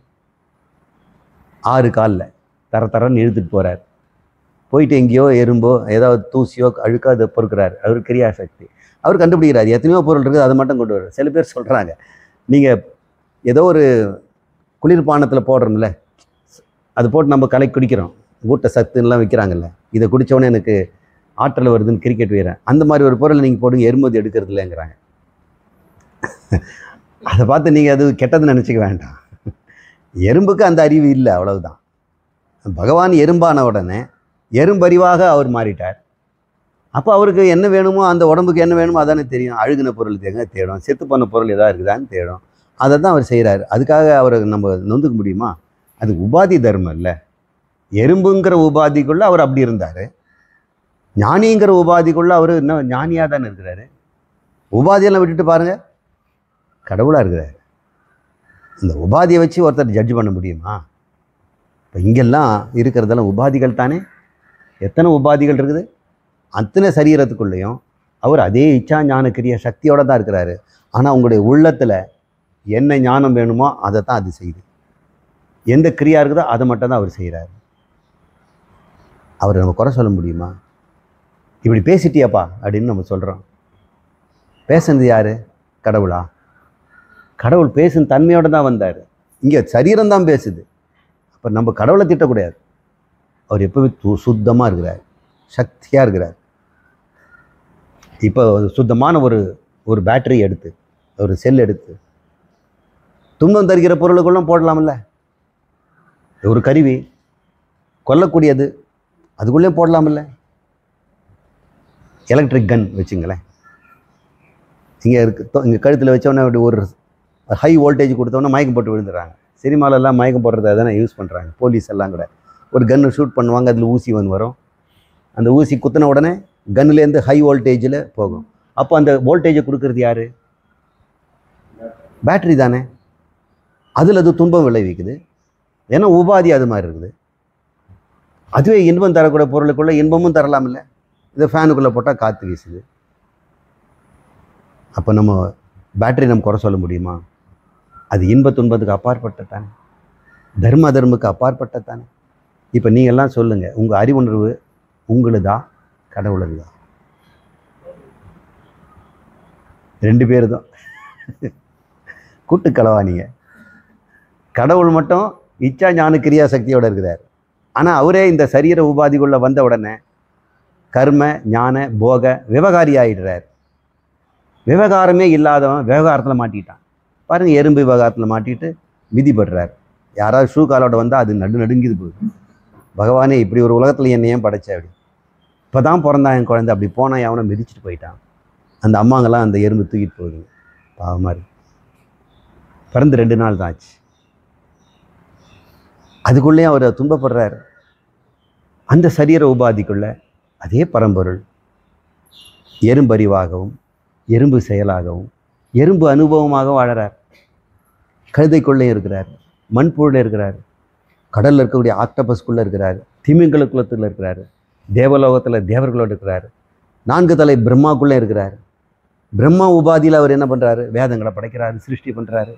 6 காலில் தரன்னு இழுத்துட்டு போகிறார். போயிட்டு எங்கேயோ எறும்போ ஏதாவது தூசியோ அழுக்கோ அதை பொறுக்கிறார். அவர் கிரியாசக்தி அவர் கண்டுபிடிக்கிறார். எத்தனையோ பொருள் இருக்குது, அதை மட்டும் கொண்டு வர்றார். சில பேர் சொல்கிறாங்க, நீங்கள் ஏதோ ஒரு குளிர்பானத்தில் போடுறோம்ல, அது போட்டு நம்ம கலை குடிக்கிறோம், ஊட்ட சத்துன்னெலாம் வைக்கிறாங்கல்ல, இதை குடித்தோடனே எனக்கு ஆற்றல் வருதுன்னு கிரிக்கெட் வீரன், அந்த மாதிரி ஒரு பொருள் நீங்கள் போடுங்க, எறும்பு எடுக்கிறது இல்லைங்கிறாங்க. அதை பார்த்து நீங்கள் அது கெட்டதுன்னு நினச்சிக்க வேண்டாம். எறும்புக்கு அந்த அறிவு இல்லை, அவ்வளவுதான். பகவான் எறும்பான உடனே எறும்பறிவாக அவர் மாறிட்டார். அப்போ அவருக்கு என்ன வேணுமோ, அந்த உடம்புக்கு என்ன வேணுமோ அதானே தெரியும். அழுகின பொருள் தேடும், செத்து போன பொருள் எதாவது இருக்குதான்னு தேடும். அதை தான் அவர் செய்கிறார். அதுக்காக அவரை நம்ம நொந்துக்க முடியுமா? அது உபாதி தர்மம் இல்லை. எறும்புங்கிற உபாதிக்குள்ளே அவர் அப்படி இருந்தார். ஞானிங்கிற உபாதிக்குள்ளே அவர் இன்னும் ஞானியாக தானே இருக்கிறாரு. உபாதியெல்லாம் விட்டுட்டு பாருங்கள், கடவுளாக இருக்கிறார். இந்த உபாதியை வச்சு ஒருத்தர் ஜட்ஜ் பண்ண முடியுமா? இப்போ இங்கெல்லாம் இருக்கிறதெல்லாம் உபாதிகள் தானே. எத்தனை உபாதிகள் இருக்குது? அத்தனை சரீரத்துக்குள்ளேயும் அவர் அதே இச்சா ஞான கிரியா சக்தியோடு தான் இருக்கிறாரு. ஆனால் உங்களுடைய உள்ளத்தில் என்ன ஞானம் வேணுமோ அதை தான் அது செய்யுது. எந்த கிரியா இருக்குதோ அதை மட்டும் தான் அவர் செய்கிறார். அவரை நம்ம குறை சொல்ல முடியுமா? இப்படி பேசிட்டியாப்பா அப்படின்னு நம்ம சொல்கிறோம். பேசுனது யார்? கடவுளா? கடவுள் பேசும் தன்மையோடு தான் வந்தார். இங்கே சரீரம்தான் பேசுது. அப்போ நம்ம கடவுளை திட்டக்கூடாது. அவர் எப்போவுமே சுத்தமாக இருக்கிறார், சக்தியாக இருக்கிறார். இப்போ சுத்தமான ஒரு பேட்டரி எடுத்து, ஒரு செல் எடுத்து துன்பம் தருகிற பொருளுக்குள்ளும் போடலாம்ல. ஒரு கருவி கொல்லக்கூடியது, அதுக்குள்ளேயும் போடலாமில்ல. எலக்ட்ரிக் கன் வச்சுங்களேன், இங்கே இங்கே கழுத்தில் வச்சோன்னே அப்படி ஒரு ஹை வோல்டேஜ் கொடுத்தோன்னே மயக்கம் போட்டு விழுந்துடுறாங்க. சினிமாலெல்லாம் மயக்கம் போடுறத தானே யூஸ் பண்ணுறாங்க. போலீஸ் எல்லாம் கூட ஒரு கன்று ஷூட் பண்ணுவாங்க, அதில் ஊசி வரும். அந்த ஊசி குத்தின உடனே கன்னுலேருந்து ஹை வோல்டேஜில் போகும். அப்போ அந்த வோல்டேஜை கொடுக்குறது யார்? பேட்ரி தானே. அதில் அது துன்பம் விளைவிக்குது. ஏன்னா உபாதி அது மாதிரி இருக்குது. அதுவே இன்பம் தரக்கூடிய பொருளுக்குள்ளே இன்பமும் தரலாம் இல்லை. இதை ஃபேனுக்குள்ளே போட்டால் காற்று வீசுது. அப்போ நம்ம பேட்டரி நம்ம குறை சொல்ல முடியுமா? அது இன்ப துன்பத்துக்கு அப்பாற்பட்டதானே, தர்ம அதர்முக்கு அப்பாற்பட்டதானே. இப்போ நீங்கள்லாம் சொல்லுங்கள், உங்கள் அறிவுணர்வு உங்களுதா கடவுளுதா? 2 பேர் தான் கூட்டுக்களவா நீங்கள். கடவுள் மட்டும் இச்சா ஞான கிரியா சக்தியோடு இருக்கிறார். ஆனால் அவரே இந்த சரீர உபாதிக்குள்ளே வந்த உடனே கர்ம ஞான போக விவகாரி ஆகிடுறார். விவகாரமே இல்லாதவன் விவகாரத்தில் மாட்டிட்டான் பாருங்கள். எறும்பு விவகாரத்தில் மாட்டிட்டு மிதிப்படுறார். யாராவது ஷூ காலோட வந்தால் அது நடுங்கிது போகுது. பகவானே இப்படி ஒரு உலகத்தில் என்னை ஏன் படைச்ச? அப்படி இப்போ தான் பிறந்தான் என் குழந்தை, அப்படி போனால் அவனை மிதிச்சுட்டு போயிட்டான். அந்த அம்மாங்கெல்லாம் அந்த எறும்பு தூக்கிட்டு போகுதுங்க. பாவமாக இருக்கு. பிறந்து 2 நாள் தான் ஆச்சு. அதுக்குள்ளேயும் அவர் துன்பப்படுறார். அந்த சரீர உபாதிக்குள்ள அதே பரம்பொருள் எறும்பறிவாகவும் எறும்பு செயலாகவும் எறும்பு அனுபவமாக வாழறார். கழுதைக்குள்ளே இருக்கிறார், மண்புழுல இருக்கிறார், கடலில் இருக்கக்கூடிய ஆக்டபஸ்குள்ளே இருக்கிறார், திமிங்கல குலத்தில் இருக்கிறார், தேவலோகத்தில் தேவர்களோடு இருக்கிறார், 4 தலை பிரம்மாக்குள்ளே இருக்கிறார். பிரம்மா உபாதியில் அவர் என்ன பண்ணுறாரு? வேதங்களை படைக்கிறாரு, சிருஷ்டி பண்ணுறாரு.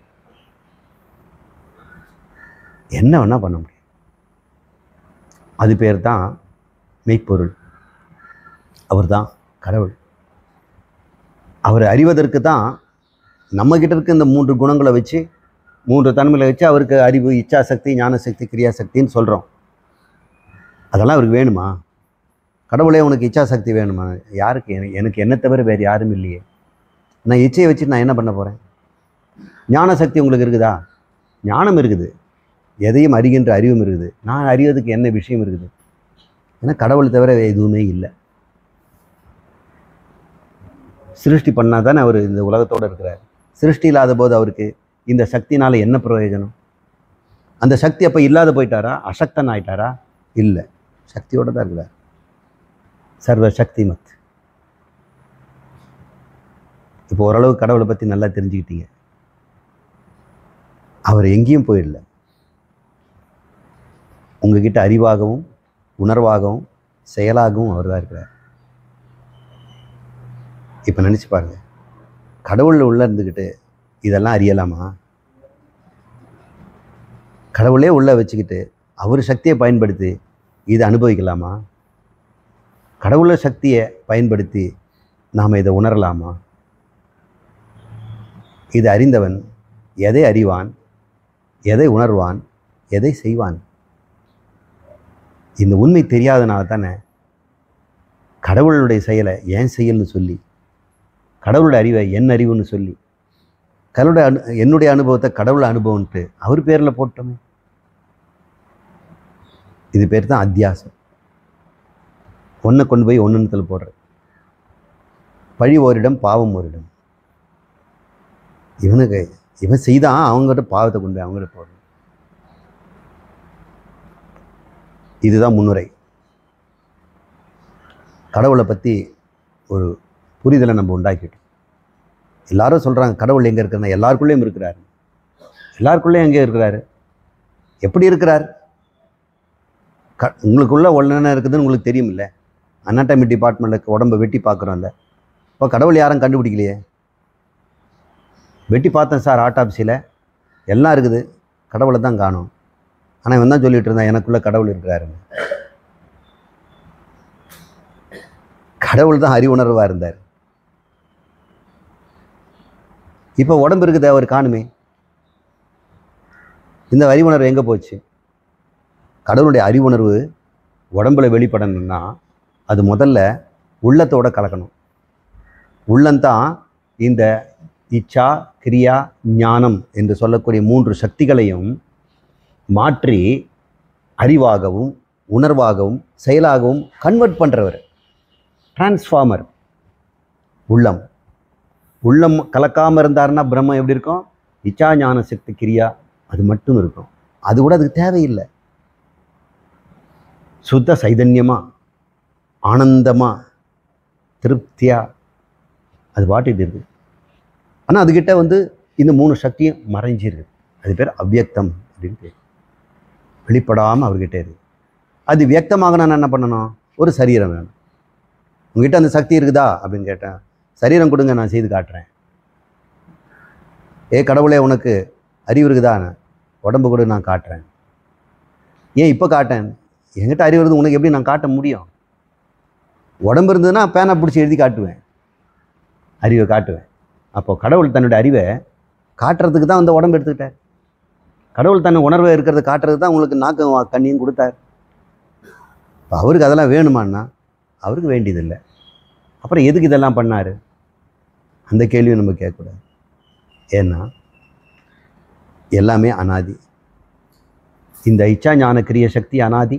என்ன வேணால் பண்ண முடியும். அது பேர் தான் மெய்ப்பொருள். அவர் தான் கடவுள். அவரை அறிவதற்கு தான் நம்மக்கிட்ட இருக்க இந்த 3 குணங்களை வச்சு 3 தன்மைகளை வச்சு அவருக்கு அறிவு, இச்சாசக்தி, ஞானசக்தி, கிரியாசக்தின்னு சொல்கிறோம். அதெல்லாம் அவருக்கு வேணுமா? கடவுளே உனக்கு இச்சாசக்தி வேணுமா? யாருக்கு? எனக்கு என்ன தவிர வேறு யாரும் இல்லையே. நான் இச்சையை வச்சுட்டு நான் என்ன பண்ண போகிறேன்? ஞானசக்தி உங்களுக்கு இருக்குதா? ஞானம் இருக்குது, எதையும் அறிகின்ற அறிவும் இருக்குது. நான் அறிவதுக்கு என்ன விஷயம் இருக்குது? ஏன்னா கடவுள் தவிர எதுவுமே இல்லை. சிருஷ்டி பண்ணால் தானே அவர் இந்த உலகத்தோடு இருக்கிறார். சிருஷ்டி இல்லாத போது அவருக்கு இந்த சக்தினால் என்ன பிரயோஜனம்? அந்த சக்தி அப்போ இல்லாத போயிட்டாரா? அசக்தன் ஆயிட்டாரா? இல்லை, சக்தியோடு தான் இருக்கிறார். சர்வ சக்திமத். இப்போ ஓரளவு கடவுளை பற்றி நல்லா தெரிஞ்சுக்கிட்டீங்க. அவர் எங்கேயும் போயிடல. உங்ககிட்ட அறிவாகவும் உணர்வாகவும் செயலாகவும் அவர் தான் இருக்கிறார். இப்போ நினச்சி பாருங்க, கடவுளில் உள்ள இருந்துக்கிட்டு இதெல்லாம் அறியலாமா? கடவுளே உள்ளே வச்சுக்கிட்டு அவர் சக்தியை பயன்படுத்தி இதை அனுபவிக்கலாமா? கடவுள சக்தியை பயன்படுத்தி நாம் இதை உணரலாமா? இது அறிந்தவன் எதை அறிவான், எதை உணர்வான், எதை செய்வான்? இந்த உண்மை தெரியாதனால தானே கடவுளுடைய செயலை ஏன் செயல்னு சொல்லி, கடவுளுடைய அறிவை என் அறிவுன்னு சொல்லி, என்னுடைய அனுபவத்தை கடவுளை அனுபவம்ட்டு அவர் பேரில் போட்டோமே. இது பேர் தான் அத்தியாசம். ஒன்றை கொண்டு போய் ஒன்றுத்தில் போடுற. பழி ஓரிடம், பாவம் ஓரிடம். இவன் செய்தான், அவங்ககிட்ட பாவத்தை கொண்டு போய் அவங்ககிட்ட போடுற. இதுதான் முன்னுரை. கடவுளை பற்றி ஒரு புரிதலை நம்ம உண்டாக்கிட்டோம். எல்லாரும் சொல்கிறாங்க கடவுள் எங்கே இருக்கிறனா, எல்லாருக்குள்ளேயும் இருக்கிறார். எல்லாருக்குள்ளேயும் எங்கே இருக்கிறாரு? எப்படி இருக்கிறார்? உங்களுக்குள்ள ஒன்று இருக்குதுன்னு உங்களுக்கு தெரியும் இல்லை? அனாட்டமி டிபார்ட்மெண்ட்டில் உடம்பை வெட்டி பார்க்குறோம்ல. இப்போ கடவுள் யாரும் கண்டுபிடிக்கலையே. வெட்டி பார்த்தேன் சார் ஆட்டாப்சியில், எல்லாம் இருக்குது, கடவுளை தான் காணும். ஆனால் இவன் தான் சொல்லிட்டு இருந்தான் எனக்குள்ளே கடவுள் இருக்கிறாருன்னு. கடவுள் தான் அறிவுணர்வாக இருந்தார். இப்போ உடம்பு இருக்குது, அவர் காணுமே. இந்த அறிவுணர்வு எங்கே போச்சு? கடவுளுடைய அறிவுணர்வு உடம்புல வெளிப்படணும்னா அது முதல்ல உள்ளத்தோட கலக்கணும். உள்ளந்தான் இந்த இச்சா, கிரியா, ஞானம் என்று சொல்லக்கூடிய 3 சக்திகளையும் மாற்றி அறிவாகவும் உணர்வாகவும் செயலாகவும் கன்வெர்ட் பண்ணுறவர், டிரான்ஸ்ஃபார்மர். உள்ளம் உள்ளம் கலக்காமல் இருந்தாருன்னா பிரம்மம் எப்படி இருக்கும்? இச்சா, ஞான, சக்தி, கிரியா அது மட்டும் இருக்கும். அது கூட அதுக்கு தேவையில்லை. சுத்த சைதன்யமாக, ஆனந்தமாக, திருப்தியாக அது பாட்டிட்டு இருக்குது. ஆனால் அதுக்கிட்ட இந்த 3 சக்தியும் மறைஞ்சிருக்கு. அது பேர் அவ்வியக்தம் அப்படின்னு பேர். வெளிப்படாமல் அவர்கிட்ட இருக்குது. அது வியக்தமாக நான் என்ன பண்ணணும்? ஒரு சரீரம் வேணும். உங்ககிட்ட அந்த சக்தி இருக்குதா அப்படின்னு கேட்டேன். சரீரம் கொடுங்க, நான் செய்து காட்டுறேன். கடவுளே உனக்கு அறிவு இருக்குதா? உடம்பு கூட நான் காட்டுறேன். ஏன் இப்போ காட்டேன்? என்கிட்ட அறிவு இருந்து உனக்கு எப்படி நான் காட்ட முடியும்? உடம்பு இருந்ததுன்னா பேனை பிடிச்சி எழுதி காட்டுவேன், அறிவை காட்டுவேன். அப்போ கடவுள் தன்னுடைய அறிவை காட்டுறதுக்கு தான் அந்த உடம்பு எடுத்துக்கிட்டார். கடவுள் தன்னை உணர்வை இருக்கிறத காட்டுறதுக்கு தான் உங்களுக்கு நாக்கும் கண்ணியும் கொடுத்தார். இப்போ அவருக்கு அதெல்லாம் வேணுமான்னா அவருக்கு வேண்டியதில்லை. அப்புறம் எதுக்கு இதெல்லாம் பண்ணார்? அந்த கேள்வியை நம்ம கேட்கக்கூடாது. ஏன்னா எல்லாமே அனாதி. இந்த இச்சா, ஞான, கிரிய சக்தி அனாதி,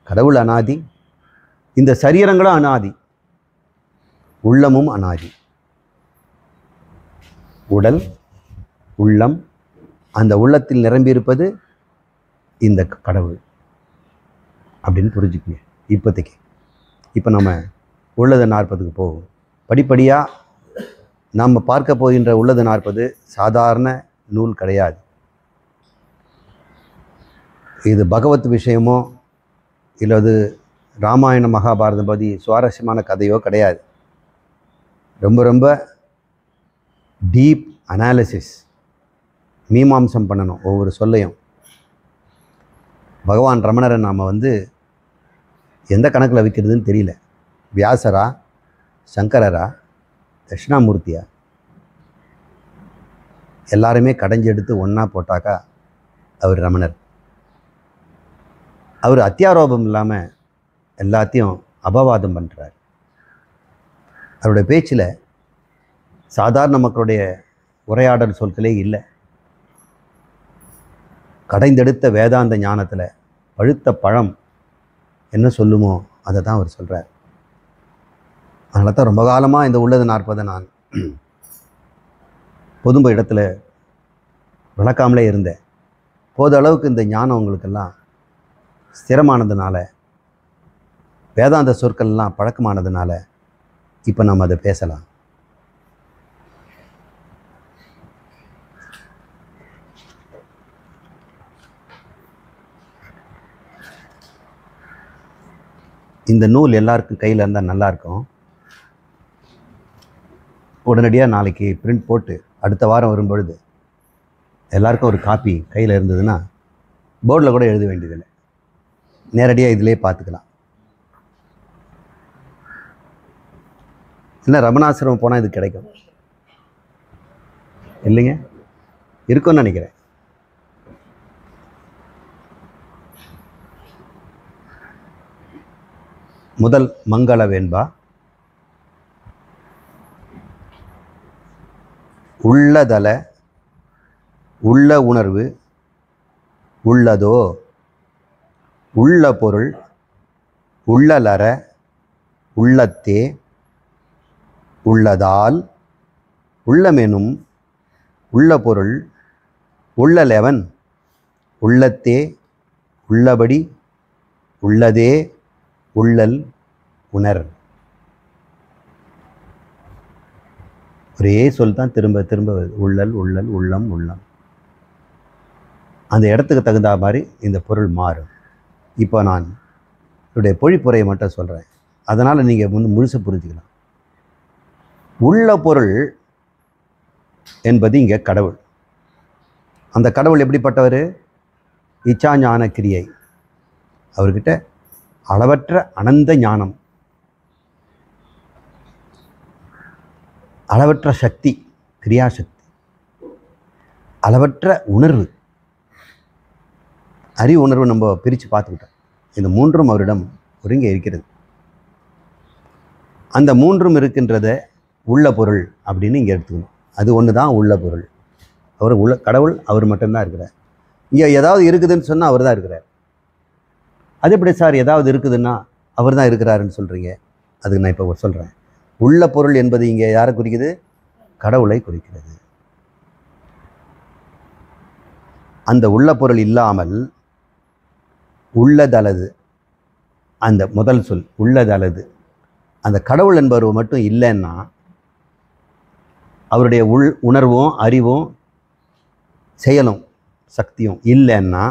கடவுள் அனாதி, இந்த சரீரங்களும் அனாதி, உள்ளமும் அனாதி. உடல், உள்ளம், அந்த உள்ளத்தில் நிரம்பியிருப்பது இந்த கடவுள் அப்படின்னு புரிஞ்சுக்குங்க இப்போதைக்கு. இப்போ நம்ம உள்ளது 40க்கு போகும். படிப்படியாக நாம் பார்க்க போகின்ற உள்ளது 40 சாதாரண நூல் கிடையாது. இது பகவத் விஷயமோ இல்லை அது ராமாயண மகாபாரதம் பற்றி சுவாரஸ்யமான கதையோ கிடையாது. ரொம்ப ரொம்ப டீப் அனாலிசிஸ், மீமாம்சம் பண்ணணும் ஒவ்வொரு சொல்லையும். பகவான் ரமணரை நாம் எந்த கணக்கில் வைக்கிறதுன்னு தெரியல. வியாசரா, சங்கரரா, தட்சிணாமூர்த்தியா? எல்லாருமே கடைஞ்சி எடுத்து ஒன்றா போட்டாக்கா அவர் ரமணர். அவர் அத்தியாரோபம் இல்லாமல் எல்லாத்தையும் அபவாதம் பண்ணுறார். அவருடைய பேச்சில் சாதாரண மக்களுடைய உரையாடல் சொற்களே இல்லை. கடைந்தெடுத்த வேதாந்த ஞானத்தில் பழுத்த பழம் என்ன சொல்லுமோ அதை தான் அவர் சொல்கிறார். அதனால தான் ரொம்ப காலமாக இந்த உள்ளது 40 நான் பொதும்ப இடத்துல விளக்காமலே இருந்தேன். போத அளவுக்கு இந்த ஞானம் உங்களுக்கெல்லாம் ஸ்திரமானதுனால, வேதாந்த சொற்கள்லாம் பழக்கமானதுனால இப்போ நம்ம அதை பேசலாம். இந்த நூல் எல்லாருக்கும் கையில் இருந்தால் நல்லாயிருக்கும். உடனடியாக நாளைக்கு பிரிண்ட் போட்டு அடுத்த வாரம் வரும்பொழுது எல்லாருக்கும் ஒரு காப்பி கையில் இருந்ததுன்னா போர்டில் கூட எழுத வேண்டியதில்லை, நேரடியாக இதிலே பார்த்துக்கலாம். இல்லை ரமணாசிரமம் போனால் இது கிடைக்கும் இல்லைங்க? இருக்குன்னு நினைக்கிறேன். முதல் மங்கள வேண்பா. உள்ளதல உள்ள உணர்வு உள்ளதோ உள்ள பொருள் உள்ளலற உள்ளத்தே உள்ளதால் உள்ளமெனும் உள்ள பொருள் உள்ளலெவன் உள்ளத்தே உள்ளபடி உள்ளதே உள்ளல் உணர். ஒரே சொல் தான் திரும்ப திரும்ப உள்ளல் உள்ளல் உள்ளம் உள்ளம். அந்த இடத்துக்கு தகுந்த மாதிரி இந்த பொருள் மாறும். இப்போ நான் என்னுடைய பொழிப்புரையை மட்டும் சொல்கிறேன், அதனால் நீங்கள் முழுசு புரிஞ்சுக்கலாம். உள்ள பொருள் என்பது இங்கே கடவுள். அந்த கடவுள் எப்படிப்பட்டவர்? இச்சா ஞான கிரியை. அவர்கிட்ட அளவற்ற அனந்த ஞானம், அளவற்ற சக்தி, கிரியாசக்தி, அளவற்ற உணர்வு, அறிவு உணர்வு நம்ம பிரித்து பார்த்துக்கிட்டோம். இந்த மூன்றும் அவரிடம் ஒருங்கே இருக்கிறது. அந்த மூன்றும் இருக்கின்றத உள்ள பொருள் அப்படின்னு இங்கே எடுத்துக்கணும். அது ஒன்று தான் உள்ள பொருள். அவர் கடவுள் அவர் மட்டும்தான் இருக்கிறார். இங்கே ஏதாவது இருக்குதுன்னு சொன்னால் அவர் தான் இருக்கிறார். அது எப்படி சார் ஏதாவது இருக்குதுன்னா அவர் தான் இருக்கிறாருன்னு சொல்கிறீங்க? அதுக்கு நான் இப்போ சொல்கிறேன். உள்ள பொருள் என்பது இங்கே யாரை குறிக்குது? கடவுளை குறிக்கிறது. அந்த உள்ள பொருள் இல்லாமல் உள்ளதலது, அந்த முதல் சொல் உள்ளதலது, அந்த கடவுள் என்பவர் மட்டும் இல்லைன்னா, அவருடைய உணர்வும் அறிவும் செயலும் சக்தியும் இல்லைன்னா,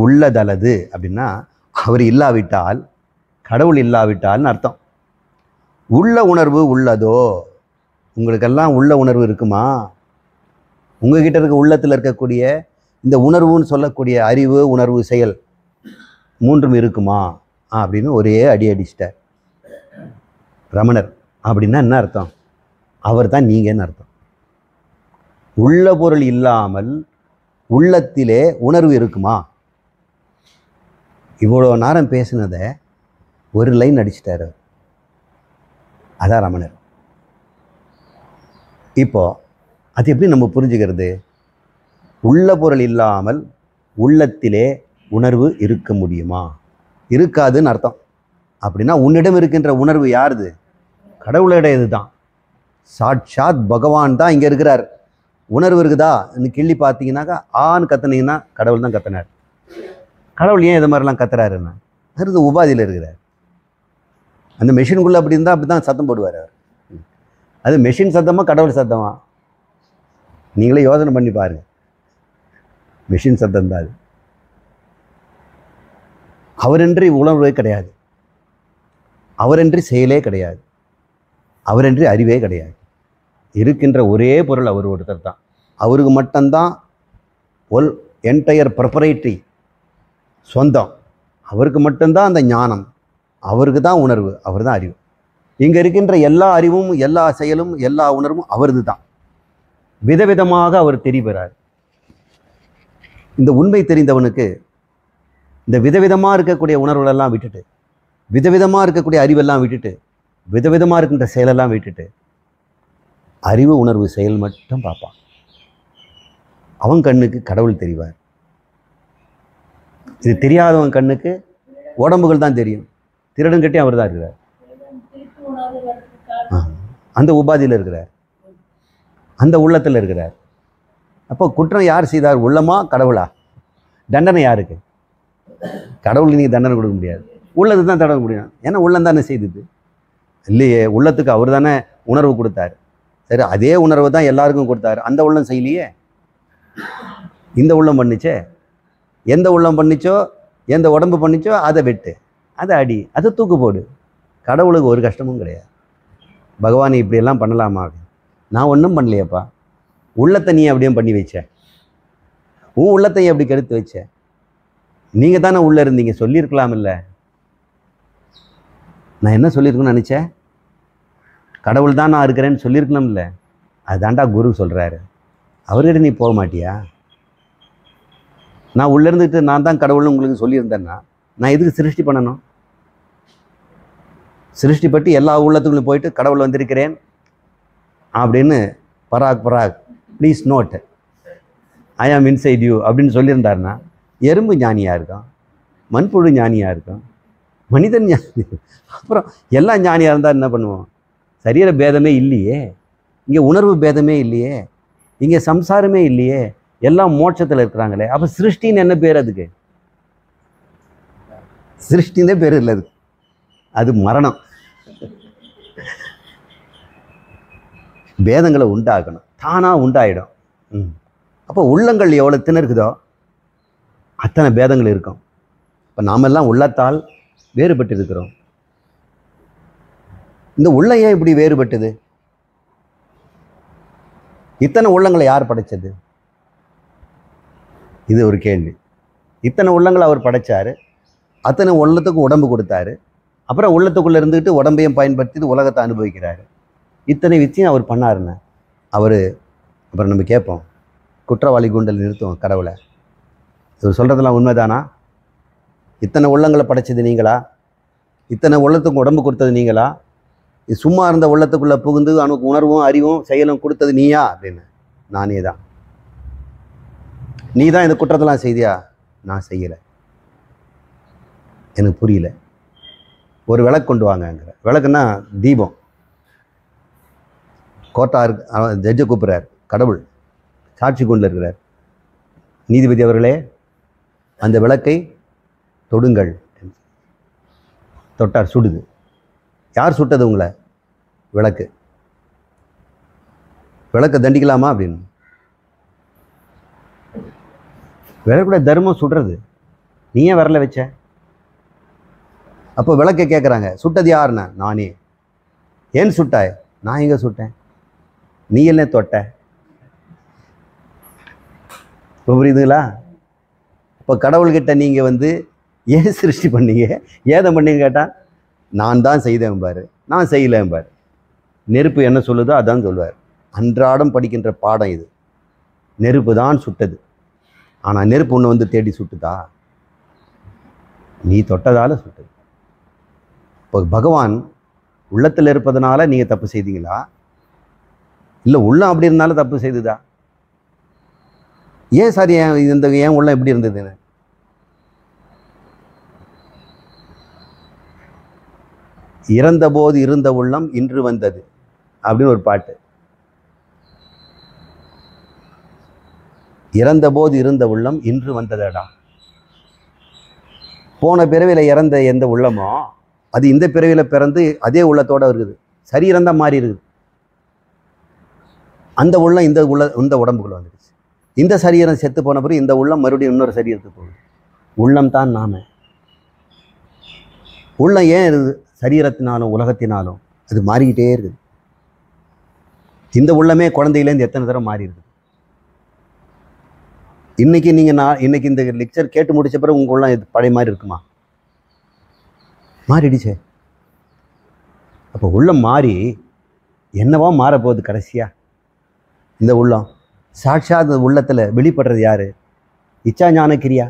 உள்ளதலது அப்படின்னா அவர் இல்லாவிட்டால், கடவுள் இல்லாவிட்டால்னு அர்த்தம். உள்ள உணர்வு உள்ளதோ? உங்களுக்கெல்லாம் உள்ள உணர்வு இருக்குமா? உங்ககிட்ட இருக்க உள்ளத்தில் இருக்கக்கூடிய இந்த உணர்வுன்னு சொல்லக்கூடிய அறிவு உணர்வு செயல் மூன்றும் இருக்குமா அப்படின்னு ஒரே அடி அடிச்சிட்டார் ரமணர். அப்படின்னா என்ன அர்த்தம்? அவர் தான் நீங்கன்னு அர்த்தம். உள்ள பொருள் இல்லாமல் உள்ளத்திலே உணர்வு இருக்குமா? இவ்வளோ நேரம் பேசினதை ஒரு லைன் அடிச்சிட்டார். அதான் ரமணர். இப்போ அது எப்படி நம்ம புரிஞ்சுக்கிறது? உள்ள பொருள் இல்லாமல் உள்ளத்திலே உணர்வு இருக்க முடியுமா? இருக்காதுன்னு அர்த்தம். அப்படின்னா உன்னிடம் இருக்கின்ற உணர்வு யாருது? கடவுளுடையது தான். சாட்சாத் பகவான் தான் இங்கே இருக்கிறார். உணர்வு இருக்குதா கிள்ளி பார்த்தீங்கன்னாக்கா ஆன்னு கத்துனீங்கன்னா கடவுள் தான் கத்தினார். கடவுள் ஏன் இது மாதிரிலாம் கத்துறாருன்னா அது உபாதியில் இருக்கிறார். அந்த மெஷினுக்குள்ளே அப்படி இருந்தால் அப்படி தான் சத்தம் போடுவார் அவர். அது மெஷின் சத்தமாக கடவுள் சத்தமா? நீங்களே யோசனை பண்ணி பாருங்கள். மெஷின் சத்தம் தான் அது. அவரென்றி உணர்வே கிடையாது, அவரென்றி செயலே கிடையாது, அவரென்றி அறிவே கிடையாது. இருக்கின்ற ஒரே பொருள் அவர் ஒருத்தர் தான். அவருக்கு மட்டும்தான் என்டையர் ப்ரொப்ரைட்டரி சொந்தம். அவருக்கு மட்டும்தான் அந்த ஞானம், அவருக்கு தான் உணர்வு, அவர் தான் அறிவு. இங்கே இருக்கின்ற எல்லா அறிவும் எல்லா செயலும் எல்லா உணர்வும் அவரது தான். விதவிதமாக அவர் தெரிகிறார். இந்த உண்மை தெரிந்தவனுக்கு இந்த விதவிதமாக இருக்கக்கூடிய உணர்வுகளெல்லாம் விட்டுட்டு, விதவிதமாக இருக்கக்கூடிய அறிவெல்லாம் விட்டுட்டு, விதவிதமாக இருக்கின்ற செயலெல்லாம் விட்டுட்டு அறிவு உணர்வு செயல் மட்டும் பார்ப்பான். அவன் கண்ணுக்கு கடவுள் தெரிவார். இது தெரியாதவன் கண்ணுக்கு உடம்புகள் தான் தெரியும். திருடன் கட்டி அவர் தான் இருக்கிறார், அந்த உபாதியில் இருக்கிறார், அந்த உள்ளத்தில் இருக்கிறார். அப்போ குற்றம் யார் செய்தார்? உள்ளமா கடவுளா? தண்டனை யாருக்கு? கடவுளுக்கு நீங்கள் தண்டனை கொடுக்க முடியாது, உள்ளது தான் தண்டனை முடியும். ஏன்னா உள்ளம் தானே செய்தது இல்லையே. உள்ளத்துக்கு அவர் தானே உணர்வு கொடுத்தார். சரி, அதே உணர்வு தான் எல்லாருக்கும் கொடுத்தாரு. அந்த உள்ளம் செய்யலையே, இந்த உள்ளம் பண்ணிச்சே. எந்த உள்ளம் பண்ணிச்சோ, எந்த உடம்பு பண்ணிச்சோ அதை வெட்டு, அதை அடி, அதை தூக்கு போடு. கடவுளுக்கு ஒரு கஷ்டமும் கிடையாது. பகவான் இப்படியெல்லாம் பண்ணலாமா? நான் ஒன்றும் பண்ணலையப்பா. உள்ளத்தை நீ அப்படியே பண்ணி வச்ச, உன் உள்ளத்தை அப்படி கெடுத்து வச்ச. நீங்கள் தானே உள்ளே இருந்தீங்க, சொல்லியிருக்கலாம் இல்லை? நான் என்ன சொல்லியிருக்கணும்னு நினச்சேன்? கடவுள் தான் நான் இருக்கிறேன்னு சொல்லியிருக்கணும் இல்லை? அதுதான்டா குரு சொல்கிறாரு. அவர்கிட்ட நீ போக மாட்டியா? நான் உள்ளே இருந்துட்டு நான் தான் கடவுள்னு உங்களுக்கு சொல்லியிருந்தேன்னா நான் எதுக்கு சிருஷ்டி பண்ணணும்? சிருஷ்டி பற்றி எல்லா உள்ளத்துக்குள்ளும் போயிட்டு கடவுள் வந்திருக்கிறேன் அப்படின்னு பராக் பராக் ப்ளீஸ் நோட் ஐ ஆம் இன்சைட் யூ அப்படின்னு சொல்லியிருந்தாருன்னா எறும்பு ஞானியாக இருக்கும், மண்புழு ஞானியாக இருக்கும், மனிதன் ஞானி. அப்புறம் எல்லாம் ஞானியாக இருந்தால் என்ன பண்ணுவோம்? சரீர பேதமே இல்லையே, இங்கே உணர்வு பேதமே இல்லையே, இங்கே சம்சாரமே இல்லையே, எல்லாம் மோட்சத்தில் இருக்கிறாங்களே. அப்போ சிருஷ்டின்னு என்ன பேர்? அதுக்கு சிருஷ்டின்னே பேர் இல்லை, அது மரணம். பேதங்களை உண்டாக்கணும், தானாக உண்டாயிடும். அப்போ உள்ளங்கள் எவ்வளோ திணறுக்குதோ அத்தனை பேதங்கள் இருக்கும். இப்போ நாமெல்லாம் உள்ளத்தால் வேறுபட்டு இருக்கிறோம். இந்த உள்ளம் ஏன் இப்படி வேறுபட்டது? இத்தனை உள்ளங்களை யார் படைச்சது? இது ஒரு கேள்வி. இத்தனை உள்ளங்களை அவர் படைச்சாரு, அத்தனை உள்ளத்துக்கும் உடம்பு கொடுத்தாரு, அப்புறம் உள்ளத்துக்குள்ளே இருந்துக்கிட்டு உடம்பையும் பயன்படுத்தி உலகத்தை அனுபவிக்கிறாரு. இத்தனை விஷயம் அவர் பண்ணாருன்னு அவர் அப்புறம் நம்ம கேட்போம், குற்றவாளி கூண்டில் நிறுத்துவோம் கடவுளை. இவர் சொல்கிறதெல்லாம் உண்மைதானா? இத்தனை உள்ளங்களை படைச்சது நீங்களா? இத்தனை உள்ளத்துக்கு உடம்பு கொடுத்தது நீங்களா? இது சும்மா இருந்த உள்ளத்துக்குள்ளே புகுந்து அவனுக்கு உணர்வும் அறிவும் செயலும் கொடுத்தது நீயா அப்படின்னு. நானே தான். நீ தான் இந்த குற்றத்தெல்லாம் செய்தியா? நான் செய்யலை, எனக்கு புரியல. ஒரு விளக்கு கொண்டு வாங்கங்கிற. விளக்குன்னா தீபம். கோர்ட்டார் ஜட்ஜை கூப்பிட்றார், கடவுள் சாட்சி கொண்டு இருக்கிறார். நீதிபதி அவர்களே, அந்த விளக்கை தொடுங்கள். தொட்டார், சுடுது. யார் சுட்டது உங்களை? விளக்கு. விளக்கை தண்டிக்கலாமா அப்படின்னு. விளக்குடைய தர்மம் சுடுறது, நீ ஏன் விரல வச்ச? அப்போ விளக்கை கேட்குறாங்க, சுட்டது யாருன்னா? நானே. ஏன் சுட்டாய்? நான் எங்கே சுட்டேன்? நீ என்ன தொட்ட? இப்போ புரியுதுங்களா? இப்போ கடவுள்கிட்ட நீங்கள் வந்து ஏன் சிருஷ்டி பண்ணீங்க, ஏதை பண்ணீங்க கேட்டால் நான் தான் செய்தேன் பாரு, நான் செய்யலேன் பாரு. நெருப்பு என்ன சொல்லுதோ அதான் சொல்லுவார். அன்றாடம் படிக்கின்ற பாடம் இது. நெருப்பு தான் சுட்டது. ஆனால் நெருப்பு ஒன்று வந்து தேடி சுட்டுதா? நீ தொட்டதால் சுட்டது. இப்போ பகவான் உள்ளத்தில் இருப்பதனால நீங்கள் தப்பு செய்தீங்களா, இல்லை உள்ளம் அப்படி இருந்தாலும் தப்பு செய்துதா? ஏன் சார் ஏன் உள்ளம் எப்படி இருந்ததுன்னு? இறந்தபோது இருந்த உள்ளம் இன்று வந்தது அப்படின்னு ஒரு பாட்டு. இறந்தபோது இருந்த உள்ளம் இன்று வந்ததடா. போன பிறவியில் இறந்த எந்த உள்ளமோ அது இந்த பிறவியில் பிறந்து அதே உள்ளத்தோடு இருக்குது. சரீரம் தான் மாறி இருக்குது. அந்த உள்ளம் இந்த உடம்புக்குள்ள வந்துடுச்சு. இந்த சரீரம் செத்து போன பிறகு இந்த உள்ளம் மறுபடியும் இன்னொரு சரீரத்துக்கு போகுது. உள்ளம் தான் நாம. உள்ளம் ஏன் இருக்குது? சரீரத்தினாலும் உலகத்தினாலும் அது மாறிக்கிட்டே இருக்குது. இந்த உள்ளமே குழந்தையிலேருந்து எத்தனை தடவை மாறி இருக்குது. இன்னைக்கு இன்னைக்கு இந்த லெக்சர் கேட்டு முடிச்ச பிறகு உங்கள் உள்ளம் பழைய மாதிரி இருக்குமா? மாறிடுச்சே. அப்போ உள்ளம் மாறி என்னவா மாறப்போகுது கடைசியா? இந்த உள்ளம். சாட்சாத் இந்த உள்ளத்தில் வெளிப்படுறது யார்? இச்சா ஞான கிரியா.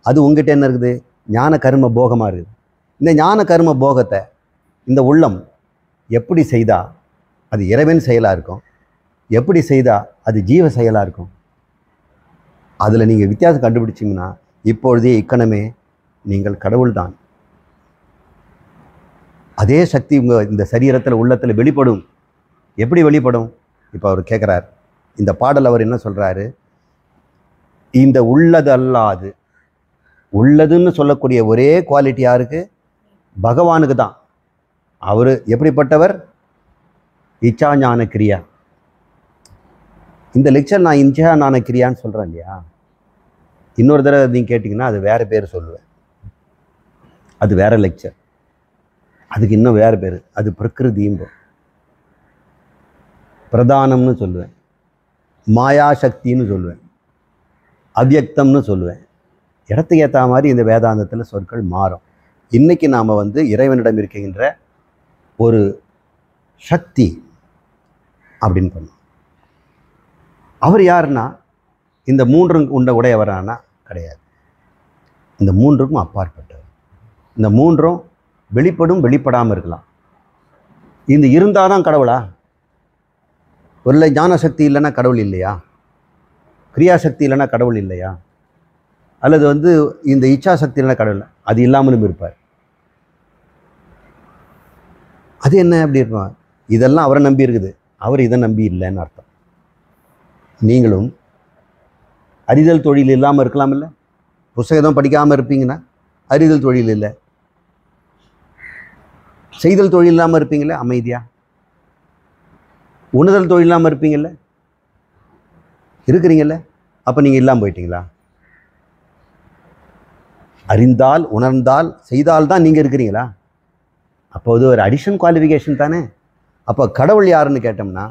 அது உங்ககிட்ட என்ன இருக்குது? ஞான கர்ம போகமாக இருக்குது. இந்த ஞான கர்ம போகத்தை இந்த உள்ளம் எப்படி செய்தால் அது இறைவன் செயலாக இருக்கும், எப்படி செய்தால் அது ஜீவ செயலாக இருக்கும். அதில் நீங்கள் வித்தியாசம் கண்டுபிடிச்சிங்கன்னா இப்பொழுதே இக்கணமே நீங்கள் கடவுள்தான். அதே சக்தி உங்கள் இந்த சரீரத்தில் உள்ளத்தில் வெளிப்படும். எப்படி வெளிப்படும்? இப்போ அவர் கேட்குறார், இந்த பாடல் அவர் என்ன சொல்கிறாரு? இந்த உள்ளது அல்லாது, உள்ளதுன்னு சொல்லக்கூடிய ஒரே குவாலிட்டி யாருக்கு? பகவானுக்கு தான். அவர் எப்படிப்பட்டவர்? இச்சா ஞான கிரியா. இந்த லெக்சர் நான் இச்சா ஞான கிரியான்னு சொல்கிறேன் இல்லையா, இன்னொரு தடவை நீங்கள் கேட்டிங்கன்னா அது வேறு பேர் சொல்லுவேன். அது வேறு லெக்சர், அதுக்கு இன்னும் வேறு பேர். அது பிரகிருதியும் பிரதானம்னு சொல்லுவேன், மாயாசக்தின்னு சொல்லுவேன், அவ்யக்தம்னு சொல்லுவேன். இடத்துக்கு ஏற்ற மாதிரி இந்த வேதாந்தத்தில் சொற்கள் மாறும். இன்றைக்கி நாம் இறைவனிடம் இருக்கின்ற ஒரு சக்தி அப்படின்னு பண்ணோம். அவர் யாருன்னா இந்த மூன்றும் உடையவரானா கிடையாது. இந்த மூன்றுக்கும் அப்பாற்பட்டவர். இந்த மூன்றும் வெளிப்படும், வெளிப்படாமல் இருக்கலாம். இந்த இருந்தால் தான் கடவுளா? ஒரு ஞான சக்தி இல்லைன்னா கடவுள் இல்லையா? கிரியாசக்தி இல்லைன்னா கடவுள் இல்லையா? அல்லது இந்த இச்சா சக்தி இல்லைன்னா கடவுள்? அது இல்லாமலும் இருப்பார். அது என்ன அப்படி இருப்பார்? இதெல்லாம் அவரை நம்பி இருக்குது, அவர் இதை நம்பி இல்லைன்னு அர்த்தம். நீங்களும் அறிதல் தொழில் இல்லாமல் இருக்கலாம் இல்லை? புத்தகம் படிக்காமல் இருப்பீங்கன்னா அறிதல் தொழில் இல்லை. செய்தல் தொழில் இல்லாமல் இருப்பீங்களே அமைதியா. உணர்தல் தொழில் இல்லாமல் இருப்பீங்கள்ல, இருக்கிறீங்கல்ல. அப்போ நீங்கள் இல்லாமல் போயிட்டீங்களா? அறிந்தால், உணர்ந்தால், செய்தால் தான் நீங்கள் இருக்கிறீங்களா? அப்போது ஒரு அடிஷன் குவாலிஃபிகேஷன் தானே. அப்போ கடவுள் யாருன்னு கேட்டோம்னா,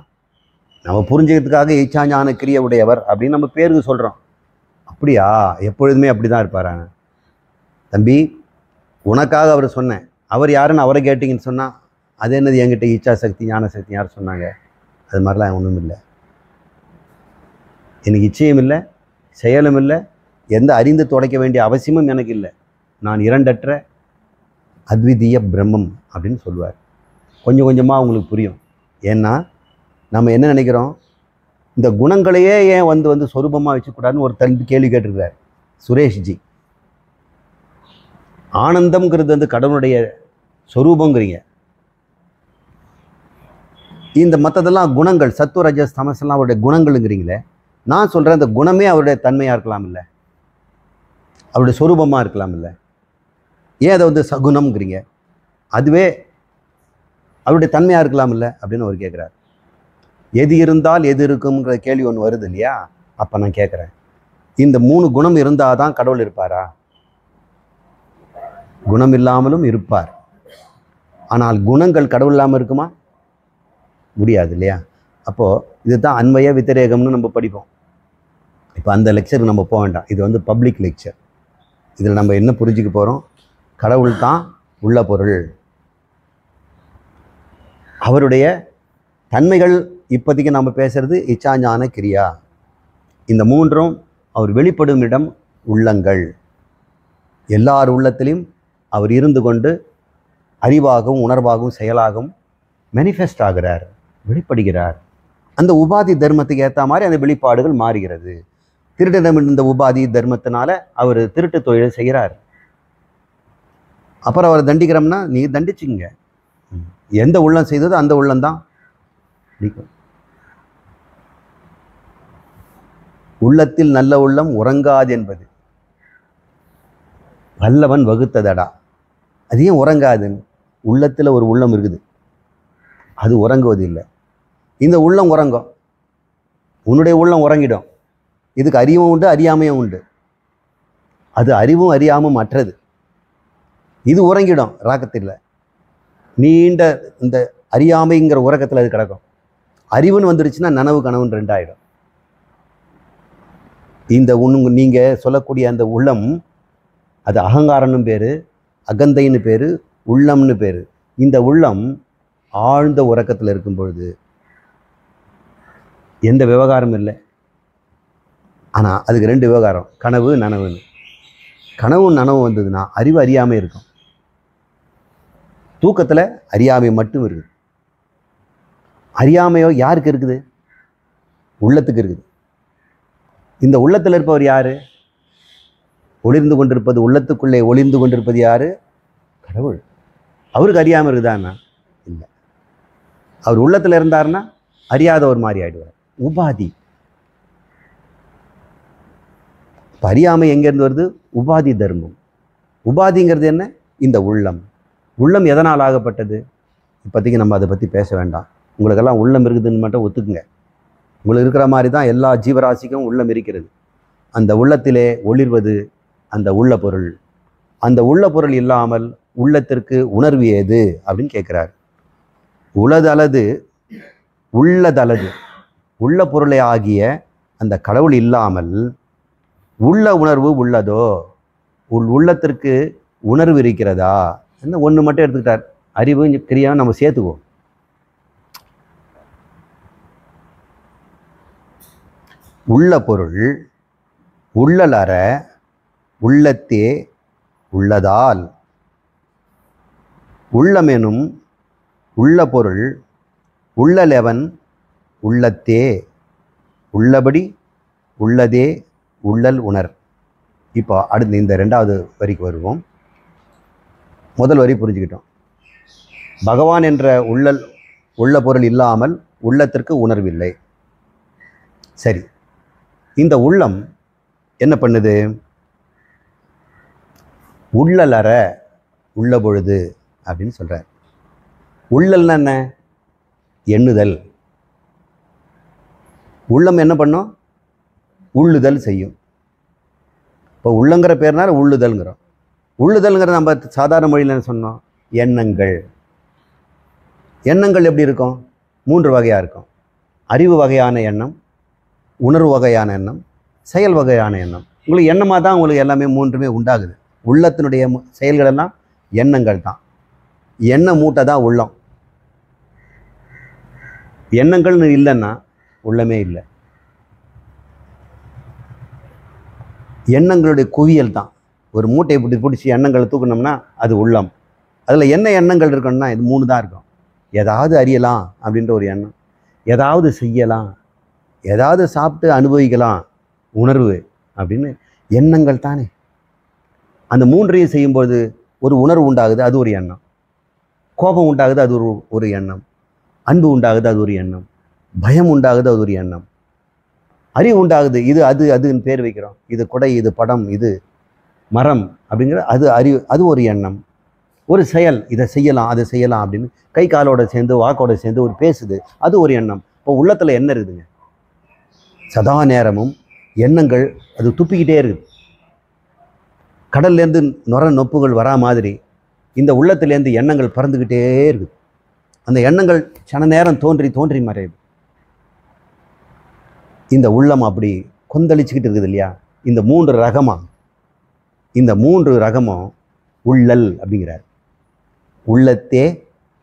நம்ம புரிஞ்சுக்கிறதுக்காக இச்சா ஞான கிரிய உடையவர் அப்படின்னு நம்ம பேருக்கு சொல்கிறோம். அப்படியா? எப்பொழுதுமே அப்படி தான் இருப்பாராங்க தம்பி. உனக்காக அவர் சொன்னேன். அவர் யாருன்னு அவரை கேட்டிங்கன்னு சொன்னால், அது என்னது என்கிட்ட இச்சா சக்தி ஞான சக்தி யார் சொன்னாங்க? அது மாதிரிலாம் ஒன்றும் இல்லை. எனக்கு இச்சையும் இல்லை, செயலும் இல்லை, எந்த அறிந்து துடைக்க வேண்டிய அவசியமும் எனக்கு இல்லை. நான் இரண்டற்ற அத்விதீய பிரம்மம் அப்படின்னு சொல்லுவார். கொஞ்சம் கொஞ்சமாக உங்களுக்கு புரியும். ஏன்னா நம்ம என்ன நினைக்கிறோம், இந்த குணங்களையே ஏன் சொரூபமாக வச்சுக்கூடாதுன்னு ஒரு தம்பி கேள்வி கேட்டிருக்கிறார் சுரேஷ்ஜி. ஆனந்தம்ங்கிறது கடவுளுடைய சொரூபங்கிறீங்க. இந்த மற்றதெல்லாம் குணங்கள், சத்துவ ரஜஸ் தமசெல்லாம் அவருடைய குணங்கள்ங்கிறீங்களே. நான் சொல்கிறேன், அந்த குணமே அவருடைய தன்மையாக இருக்கலாம் இல்லை, அவருடைய சொரூபமாக இருக்கலாம் இல்லை. ஏன் அதை சகுனம்ங்கிறீங்க? அதுவே அவருடைய தன்மையாக இருக்கலாம் இல்லை அப்படின்னு அவர் கேட்குறார். எது இருந்தால் எது இருக்குங்கிற கேள்வி ஒன்று வருது இல்லையா? அப்போ நான் கேட்குறேன், இந்த 3 குணம் இருந்தால் தான் கடவுள் இருப்பாரா? குணம் இல்லாமலும் இருப்பார். ஆனால் குணங்கள் கடவுள் இல்லாமல் இருக்குமா? முடியாது இல்லையா? அப்போது இதுதான் அன்வய வித்திரேகம்னு நம்ம படிப்போம். இப்போ அந்த லெக்சருக்கு நம்ம போக வேண்டாம். இது பப்ளிக் லெக்சர். இதில் நம்ம என்ன புரிஞ்சுக்க போகிறோம்? கடவுள் தான் உள்ள பொருள். அவருடைய தன்மைகள் இப்போதைக்கு நம்ம பேசுகிறது இச்சா ஞான கிரியா. இந்த 3ம் அவர் வெளிப்படும் இடம் உள்ளங்கள். எல்லார் உள்ளத்திலையும் அவர் இருந்து கொண்டு அறிவாகவும் உணர்வாகவும் செயலாகவும் மேனிஃபெஸ்ட் ஆகிறார், வெளிப்படுகிறார். அந்த உபாதி தர்மத்துக்கு ஏற்ற மாதிரி அந்த வெளிப்பாடுகள் மாறுகிறது. திருடனம் இருந்த உபாதி தர்மத்தினால அவர் திருட்டு தொழிலை செய்கிறார். அப்புறம் அவரை தண்டிக்கிறோம்னா நீங்கள் தண்டிச்சுங்க. எந்த உள்ளம் செய்ததோ அந்த உள்ளம்தான். உள்ளத்தில் நல்ல உள்ளம் உறங்காது என்பது வல்லவன் வகுத்ததடா. அது ஏன் உறங்காதுன்னு? உள்ளத்தில் ஒரு உள்ளம் இருக்குது, அது உறங்குவது இல்லை. இந்த உள்ளம் உறங்கும், உன்னுடைய உள்ளம் உறங்கிடும். இதுக்கு அறிவும் உண்டு, அறியாமையும் உண்டு. அது அறிவும் அறியாமும் அற்றது. இது உறங்கிடும் ராக்கத்தில். நீண்ட இந்த அறியாமைங்கிற உறக்கத்தில் அது கிடக்கும். அறிவுன்னு வந்துடுச்சுன்னா நனவு கனவுன்னு 2 ஆகிடும். இந்த நீங்கள் சொல்லக்கூடிய அந்த உள்ளம், அது அகங்காரம்னு பேர், அகந்தைன்னு பேர், உள்ளம்னு பேர். இந்த உள்ளம் ஆழ்ந்த உறக்கத்தில் இருக்கும் பொழுது எந்த விவகாரமும் இல்லை. ஆனால் அதுக்கு 2 விவகாரம், கனவு நனவுன்னு. கனவும் நனவு வந்ததுன்னா அறிவு அறியாமை இருக்கும். தூக்கத்தில் அறியாமை மட்டும் இருக்குது. அறியாமையோ யாருக்கு இருக்குது? உள்ளத்துக்கு இருக்குது. இந்த உள்ளத்தில் இருப்பவர் யாரு? ஒளிர்ந்து கொண்டிருப்பது, உள்ளத்துக்குள்ளே ஒளிர்ந்து கொண்டிருப்பது யாரு? கடவுள். அவருக்கு அறியாமல் இருக்குதான்னா இல்லை. அவர் உள்ளத்தில் இருந்தாருன்னா அறியாத ஒரு மாதிரி ஆயிடுவார். உபாதி. அறியாமை எங்கேருந்து வருது? உபாதி தர்மம். உபாதிங்கிறது என்ன? இந்த உள்ளம். உள்ளம் எதனால் ஆகப்பட்டது? இப்போதைக்கு நம்ம அதை பற்றி பேச வேண்டாம். உங்களுக்கெல்லாம் உள்ளம் இருக்குதுன்னு மட்டும் ஒத்துக்குங்க. உங்களுக்கு இருக்கிற மாதிரி தான் எல்லா ஜீவராசிக்கும் உள்ளம் இருக்கிறது. அந்த உள்ளத்திலே ஒளிர்வது அந்த உள்ள பொருள். அந்த உள்ள பொருள் இல்லாமல் உள்ளத்திற்கு உணர்வு ஏது அப்படின்னு கேட்குறார். உளதலது உள்ளதலது உள்ள பொருளை ஆகிய அந்த கடவுள் இல்லாமல் உள்ள உணர்வு உள்ளதோ? உள்ளத்திற்கு உணர்வு இருக்கிறதா? என்ன ஒன்று மட்டும் எடுத்துக்கிட்டார். அறிவு கிரியாவை நம்ம சேர்த்துக்குவோம். உள்ள பொருள் உள்ளலற உள்ளத்தே உள்ளதால் உள்ளமெனும் உள்ள பொருள் உள்ளலெவன் உள்ளத்தே உள்ளபடி உள்ளதே உள்ளல் உணர். இப்போ அடுத்து இந்த 2வது வரிக்கு வருவோம். முதல் வரி புரிஞ்சுக்கிட்டோம். பகவான் என்ற உள்ள பொருள் இல்லாமல் உள்ளத்திற்கு உணர்வில்லை. சரி, இந்த உள்ளம் என்ன பண்ணுது? உள்ளலற உள்ள பொழுது அப்படின்னு சொல்றார். உள்ளல்னா என்ன? எண்ணுதல். உள்ளம் என்ன பண்ணும்? உள்ளுதல் செய்யும். இப்போ உள்ளங்கிற பேர்னால உள்ளுதல்ங்கிறோம். உள்ளுதல்ங்கிற நம்ம சாதாரண மொழியில் என்ன சொன்னோம்? எண்ணங்கள். எண்ணங்கள் எப்படி இருக்கும்? 3 வகையாக இருக்கும். அறிவு வகையான எண்ணம், உணர்வு வகையான எண்ணம், செயல் வகையான எண்ணம். உங்களுக்கு எண்ணமாக தான் உங்களுக்கு எல்லாமே 3மே உண்டாகுது. உள்ளத்தினுடைய செயல்கள் எல்லாம் எண்ணங்கள் தான். எண்ண மூட்டை தான் உள்ளம். எண்ணங்கள்னு இல்லைன்னா உள்ளமே இல்லை. எண்ணங்களுடைய குவியல் தான். ஒரு மூட்டையை பிடிச்சி எண்ணங்களை தூக்கணும்னா அது உள்ளம். அதில் என்ன எண்ணங்கள் இருக்கணும்னா இது 3 தான் இருக்கும். ஏதாவது அறியலாம் அப்படின்ற ஒரு எண்ணம், ஏதாவது செய்யலாம், ஏதாவது சாப்பிட்டு அனுபவிக்கலாம், உணர்வு அப்படின்னு எண்ணங்கள் தானே. அந்த 3ஐயும் செய்யும்போது ஒரு உணர்வு உண்டாகுது, அது ஒரு எண்ணம். கோபம் உண்டாகுது, அது ஒரு எண்ணம். அன்பு உண்டாகுது, அது ஒரு எண்ணம். பயம் உண்டாகுது, அது ஒரு எண்ணம். அறிவு உண்டாகுது, இது அதுன்னு பேர் வைக்கிறோம். இது கொடை, இது படம், இது மரம் அப்படிங்கிற அது அறிவு, அது ஒரு எண்ணம். ஒரு செயல், இதை செய்யலாம் அதை செய்யலாம் அப்படின்னு கை காலோட சேர்ந்து வாக்கோட சேர்ந்து ஒரு பேசுது, அது ஒரு எண்ணம். இப்போ உள்ளத்தில் என்ன இருக்குதுங்க? சதா நேரமும் எண்ணங்கள் அது துப்பிக்கிட்டே இருக்குது. கடல்லேருந்து நொப்புகள் வரா மாதிரி இந்த உள்ளத்துலேருந்து எண்ணங்கள் பறந்துக்கிட்டே இருக்குது. அந்த எண்ணங்கள் சன நேரம் தோன்றி மறையுது. இந்த உள்ளம் அப்படி கொந்தளிச்சுக்கிட்டு இருக்குது இல்லையா? இந்த 3 ரகமா, இந்த 3 ரகமும் உள்ளல் அப்படிங்கிறார். உள்ளத்தே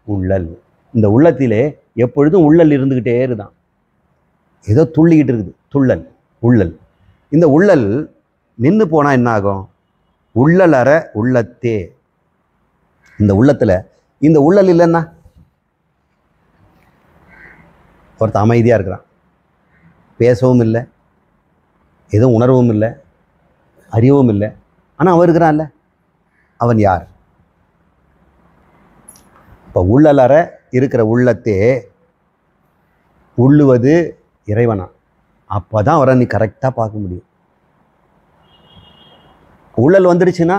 உள்ளல். இந்த உள்ளத்திலே எப்பொழுதும் உள்ளல் இருந்துக்கிட்டே இருக்குதான். ஏதோ துள்ளிக்கிட்டு இருக்குது, துள்ளல், உள்ளல். இந்த உள்ளல் நின்று போனால் என்ன ஆகும்? உள்ளலற உள்ளத்தே. இந்த உள்ளத்தில் இந்த உள்ளல் இல்லைன்னா ஒருத்தர் அமைதியாக இருக்கிறான், பேசவும் இல்லை, எதுவும் உணர்வும் இல்லை, அறியவும் இல்லை, ஆனால் அவன் இருக்கிறான்ல, அவன் யார்? இப்போ உள்ளலற இருக்கிற உள்ளத்தே உள்ளுவது இறைவனா? அப்போ தான் அவரை நீ கரெக்டாக பார்க்க முடியும். உள்ளல் வந்துடுச்சுன்னா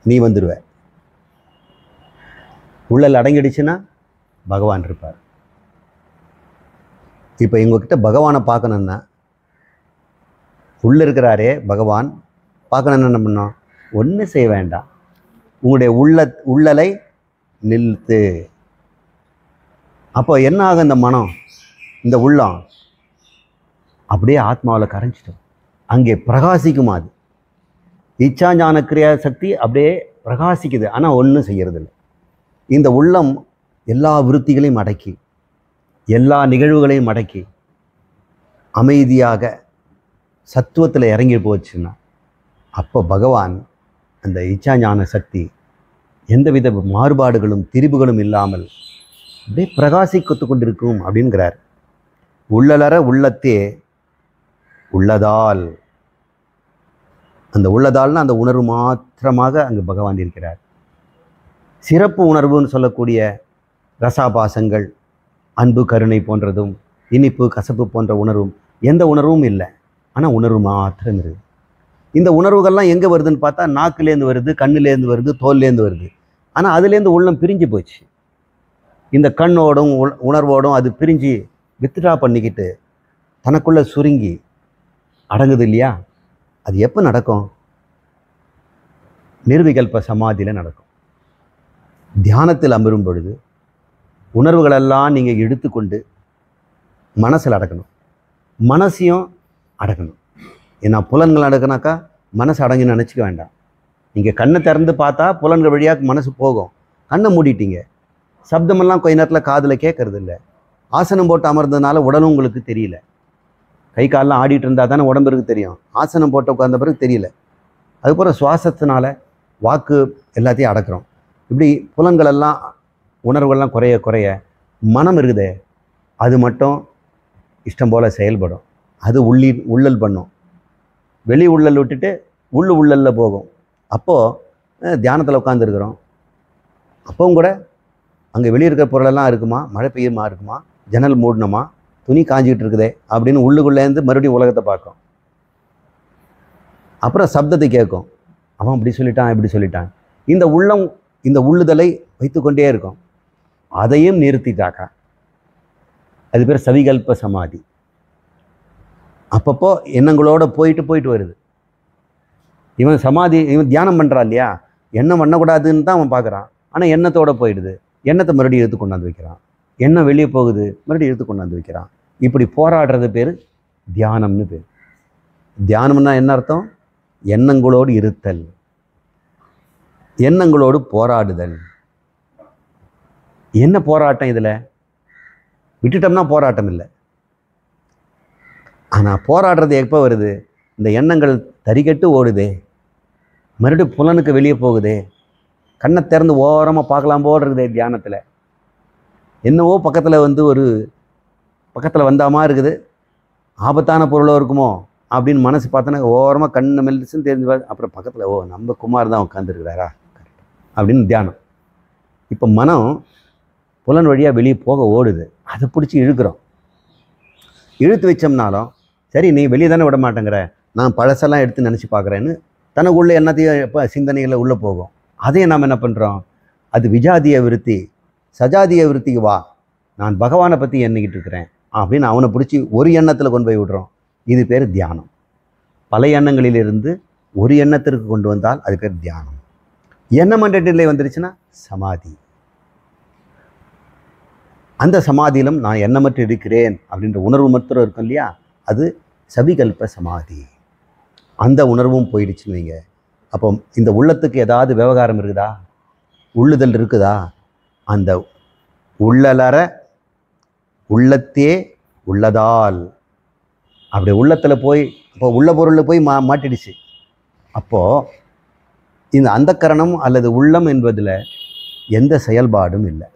நீ வந்துடுவ. உள்ளல் அடங்கிடுச்சுன்னா பகவான் இருப்பார். இப்போ எங்ககிட்ட பகவானை பார்க்கணுன்னா, உள்ளே இருக்கிறாரே பகவான், பார்க்கணுன்னு என்ன பண்ணோம்? ஒன்றும் செய்ய வேண்டாம், உங்களுடைய உள்ளலை நிறுத்து. அப்போ என்ன ஆகும்? இந்த மனம், இந்த உள்ளம் அப்படியே ஆத்மாவில் கரைஞ்சிட்டோம். அங்கே பிரகாசிக்குமா? அது இச்சாஞான கிரியா சக்தி அப்படியே பிரகாசிக்குது, ஆனால் ஒன்றும் செய்யறதில்லை. இந்த உள்ளம் எல்லா விருத்திகளையும் அடக்கி, எல்லா நிகழ்வுகளையும் அடக்கி, அமைதியாக சத்துவத்தில் இறங்கி போச்சுன்னா அப்போ பகவான் அந்த இச்சா ஞான சக்தி எந்தவித மாறுபாடுகளும் திரிபுகளும் இல்லாமல் அப்படியே பிரகாசித்து கொண்டிருக்கும் அப்படிங்கிறார். உள்ளலற உள்ளத்தே உள்ளதால், அந்த உள்ளதால்னா அந்த உணர்வு மாத்திரமாக அங்கு பகவான் இருக்கிறார். சிறப்பு உணர்வுன்னு சொல்லக்கூடிய ரசாபாசங்கள், அன்பு கருணை போன்றதும் இனிப்பு கசப்பு போன்ற உணர்வும் எந்த உணர்வும் இல்லை. ஆனால் உணர்வு மாத்திரம் இருக்குது. இந்த உணர்வுகள்லாம் எங்கே வருதுன்னு பார்த்தா நாக்குலேருந்து வருது, கண்ணுலேருந்து வருது, தோல்லேருந்து வருது. ஆனால் அதுலேருந்து உள்ளம் பிரிஞ்சு போச்சு. இந்த கண்ணோடும் உணர்வோடும் அது பிரிஞ்சு வித்ட்ரா பண்ணிக்கிட்டு தனக்குள்ளே சுருங்கி அடங்குது இல்லையா? அது எப்போ நடக்கும்? நிர்விகல்ப சமாதியில் நடக்கும். தியானத்தில் அமரும் பொழுது உணர்வுகளெல்லாம் நீங்கள் எடுத்துக்கொண்டு மனசில் அடக்கணும். மனசையும் அடக்கணும். ஏன்னா புலன்கள் அடக்குனாக்கா மனசு அடங்குன்னு நினச்சிக்க வேண்டாம். நீங்கள் கண்ணை திறந்து பார்த்தா புலன்கள் வழியாக மனசு போகும். கண்ணை மூடிட்டீங்க, சப்தமெல்லாம் கொஞ்ச நேரத்தில் காதில் கேட்கறது இல்லை. ஆசனம் போட்டு அமர்ந்ததுனால உடலும் உங்களுக்கு தெரியல. கை காலெலாம் ஆடிட்டு இருந்தால் தானே உடம்புக்கு தெரியும். ஆசனம் போட்டு உட்கார்ந்த பிறகு தெரியல. அதுக்கப்புறம் சுவாசத்தினால வாக்கு எல்லாத்தையும் அடக்கிறோம். இப்படி புலன்களெல்லாம் உணர்வுகள்லாம் குறைய குறைய மனம் இருக்குதே அது மட்டும் இஷ்டம் போல் செயல்படும். அது உள்ளல் பண்ணும். வெளி உள்ளல் விட்டுட்டு உள்ளலில் போகும். அப்போது தியானத்தில் உட்காந்துருக்குறோம். அப்பவும் கூட அங்கே வெளியே இருக்கிற பொருளெல்லாம் இருக்குமா, மழை பெய்யுமா இருக்குமா, ஜன்னல் மூடணுமா, துணி காஞ்சிக்கிட்டு இருக்குதே அப்படின்னு உள்ளுக்குள்ளேருந்து மறுபடியும் உலகத்தை பார்க்கும். அப்புறம் சப்தத்தை கேட்கும். அவன் இப்படி சொல்லிட்டான் இப்படி சொல்லிட்டான். இந்த உள்ளம் இந்த உள்ளுதலை வைத்து கொண்டே இருக்கும். அதையும் நிறுத்திட்டாக்கா அது பேர் சவிகல்ப சமாதி. அப்பப்போ எண்ணங்களோட போயிட்டு வருது. இவன் தியானம் பண்ணுறான் இல்லையா, எண்ணம் பண்ணக்கூடாதுன்னு தான் அவன் பார்க்குறான். ஆனால் எண்ணத்தோடு போயிடுது. எண்ணத்தை மறுபடியும் எடுத்து கொண்டாந்து வைக்கிறான். எண்ணம் வெளியே போகுது, மறுபடியும் எடுத்து கொண்டாந்து வைக்கிறான். இப்படி போராடுறது பேர் தியானம்னு பேர். தியானம்னா என்ன அர்த்தம்? எண்ணங்களோடு இருத்தல், எண்ணங்களோடு போராடுதல். என்ன போராட்டம் இதில்? விட்டுட்டோம்னா போராட்டம் இல்லை. ஆனால் போராடுறது எப்போ வருது? இந்த எண்ணங்கள் தறிகட்டு ஓடுதே, மறுபடியும் புலனுக்கு வெளியே போகுதே, கண்ணை திறந்து ஓரமாக பார்க்கலாம் போல் இருக்குதே தியானத்தில். என்னவோ பக்கத்தில் வந்தாமா இருக்குது, ஆபத்தான பொருளோ இருக்குமோ அப்படின்னு மனசு பார்த்தோன்னா ஓரமாக கண்ணை மெல்லிசுன்னு தெரிஞ்சு அப்புறம் பக்கத்தில் நம்ம குமார் தான் உட்காந்துருக்கிறாரா அப்படின்னு தியானம். இப்போ மனம் புலன் வழியாக வெளியே போக ஓடுது. அதை பிடிச்சி இழுக்கிறோம். இழுத்து வச்சோம்னாலும் சரி நீ வெளியே தானே விட மாட்டேங்கிற, நான் பழசெல்லாம் எடுத்து நினச்சி பார்க்குறேன்னு தனக்குள்ளே என்னத்தையும் இப்போ சிந்தனைகளை உள்ளே போகும். அதையும் நாம் என்ன பண்ணுறோம்? அது விஜாதிய விருத்தி, சஜாதிய விருத்திக்கு வா, நான் பகவானை பற்றி எண்ணிக்கிட்டு இருக்கிறேன் அப்படின்னு அவனை பிடிச்சி ஒரு எண்ணத்தில் கொண்டு போய் விடுறோம். இது பேர் தியானம். பல எண்ணங்களிலிருந்து ஒரு எண்ணத்திற்கு கொண்டு வந்தால் அது பேர் தியானம். எண்ணமற்ற நிலை வந்துருச்சுன்னா சமாதி. அந்த சமாதியிலும் நான் எண்ணமற்று இருக்கிறேன் அப்படின்ற உணர்வு மட்டும் இருக்கும் இல்லையா, அது சவிகல்ப சமாதி. அந்த உணர்வும் போயிடுச்சுன்னு வைங்க. அப்போ இந்த உள்ளத்துக்கு ஏதாவது விவகாரம் இருக்குதா, உள்ளுதல் இருக்குதா? அந்த உள்ளலற உள்ளத்தே உள்ளதால் அப்படி உள்ளத்தில் போய் அப்போ உள்ள பொருளில் போய் மாட்டிடுச்சு. அப்போது இந்த அந்தக்கரணம் அல்லது உள்ளம் என்பதில் எந்த செயல்பாடும் இல்லை,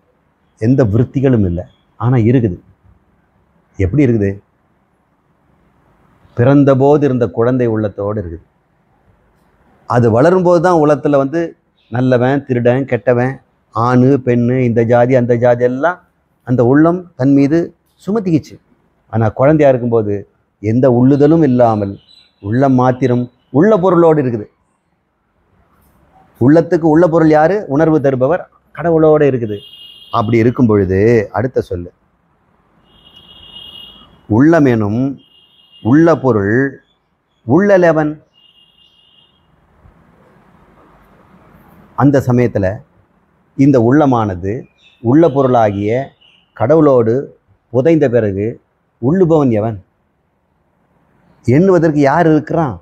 எந்த விருத்திகளும் இல்லை. ஆனால் இருக்குது. எப்படி இருக்குது? பிறந்தபோது இருந்த குழந்தை உள்ளத்தோடு இருக்குது. அது வளரும்போது தான் உள்ளத்தில் நல்லவன் திருடன் கெட்டவன் ஆண் பெண்ணு இந்த ஜாதி அந்த ஜாதி எல்லாம் அந்த உள்ளம் தன் மீது சுமத்திக்கிச்சு. ஆனால் குழந்தையாக இருக்கும்போது எந்த உள்ளுதலும் இல்லாமல் உள்ளம் மாத்திரம் உள்ள பொருளோடு இருக்குது. உள்ளத்துக்கு உள்ள பொருள் யார்? உணர்வு தருபவர் கடவுளோடு இருக்குது. அப்படி இருக்கும் பொழுது அடுத்த சொல்லு உள்ளமெனும் உள்ள பொருள் உள்ளலவன். அந்த சமயத்தில் இந்த உள்ளமானது உள்ள பொருளாகிய கடவுளோடு புதைந்த பிறகு உள்ளுபவன் எவன்? எண்ணுவதற்கு யார் இருக்கிறான்?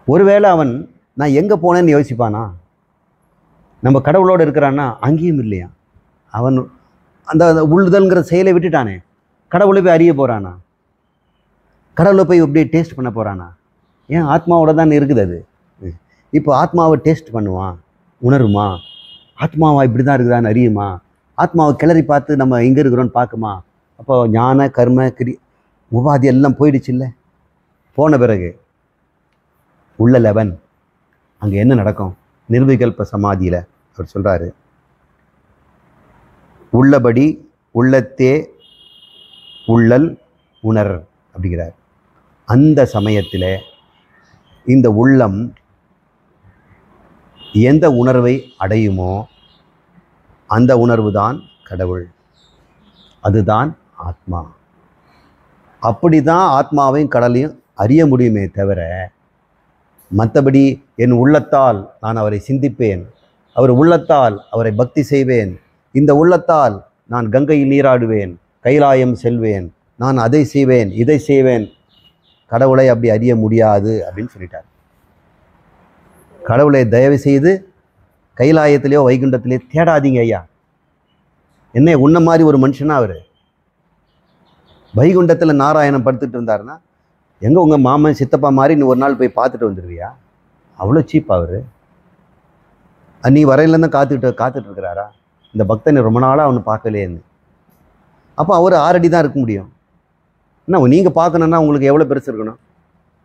ஒருவேளை அவன் நான் எங்கே போனேன்னு யோசிப்பானா? நம்ம கடவுளோடு இருக்கிறான்னா அங்கேயும் இல்லையா. அவன் அந்த உள்ளுதல்ங்கிற செயலை விட்டுட்டானே, கடவுளை போய் அறிய போகிறானா? கடவுளை போய் அப்படியே டேஸ்ட் பண்ண போகிறானா? ஏன் ஆத்மாவோட தான் இருக்குது அது. இப்போ ஆத்மாவை டேஸ்ட் பண்ணுவான், உணருமா? ஆத்மாவா இப்படி தான் இருக்குதான்னு அறியுமா? ஆத்மாவை கிளறி பார்த்து நம்ம எங்கே இருக்கிறோன்னு பார்க்குமா? அப்போ ஞான கர்ம உபாதி எல்லாம் போயிடுச்சு இல்லை. போன பிறகு உள்ள லெவன் அங்கே என்ன நடக்கும்? நிர்விகல்ப சமாதியில் அவர் சொல்கிறாரு, உள்ளபடி உள்ளத்தே உள்ளல் உணர் அப்படிங்கிறார். அந்த சமயத்தில் இந்த உள்ளம் எந்த உணர்வை அடையுமோ அந்த உணர்வு தான் கடவுள், அதுதான் ஆத்மா. அப்படி தான் ஆத்மாவையும் கடலையும் அறிய முடியுமே தவிர, மற்றபடி என் உள்ளத்தால் நான் அவரை சிந்திப்பேன், அவர் உள்ளத்தால் அவரை பக்தி செய்வேன், இந்த உள்ளத்தால் நான் கங்கையில் நீராடுவேன், கைலாயம் செல்வேன், நான் அதை செய்வேன் இதை செய்வேன், கடவுளை அப்படி அறிய முடியாது அப்படின்னு சொல்லிட்டார். கடவுளை தயவு செய்து கைலாயத்திலேயோ வைகுண்டத்திலேயோ தேடாதீங்க ஐயா. என்ன உன்ன மாதிரி ஒரு மனுஷனா அவர்? வைகுண்டத்தில் நாராயணன் படுத்துட்டு இருந்தாருன்னா எங்கே உங்கள் மாமன் சித்தப்பா மாதிரி நீ ஒரு நாள் போய் பார்த்துட்டு வந்துடுவியா? அவ்வளோ சீப்பா அவர். நீ வரையிலேருந்து காத்துட்டு இருக்கிறாரா? இந்த பக்தனை ரொம்ப நாளாக அவனை பார்க்கலையேன்னு. அப்போ அவர் 6 அடி தான் இருக்க முடியும். என்ன நீங்கள் பார்க்கணுன்னா உங்களுக்கு எவ்வளோ பெருசு இருக்கணும்?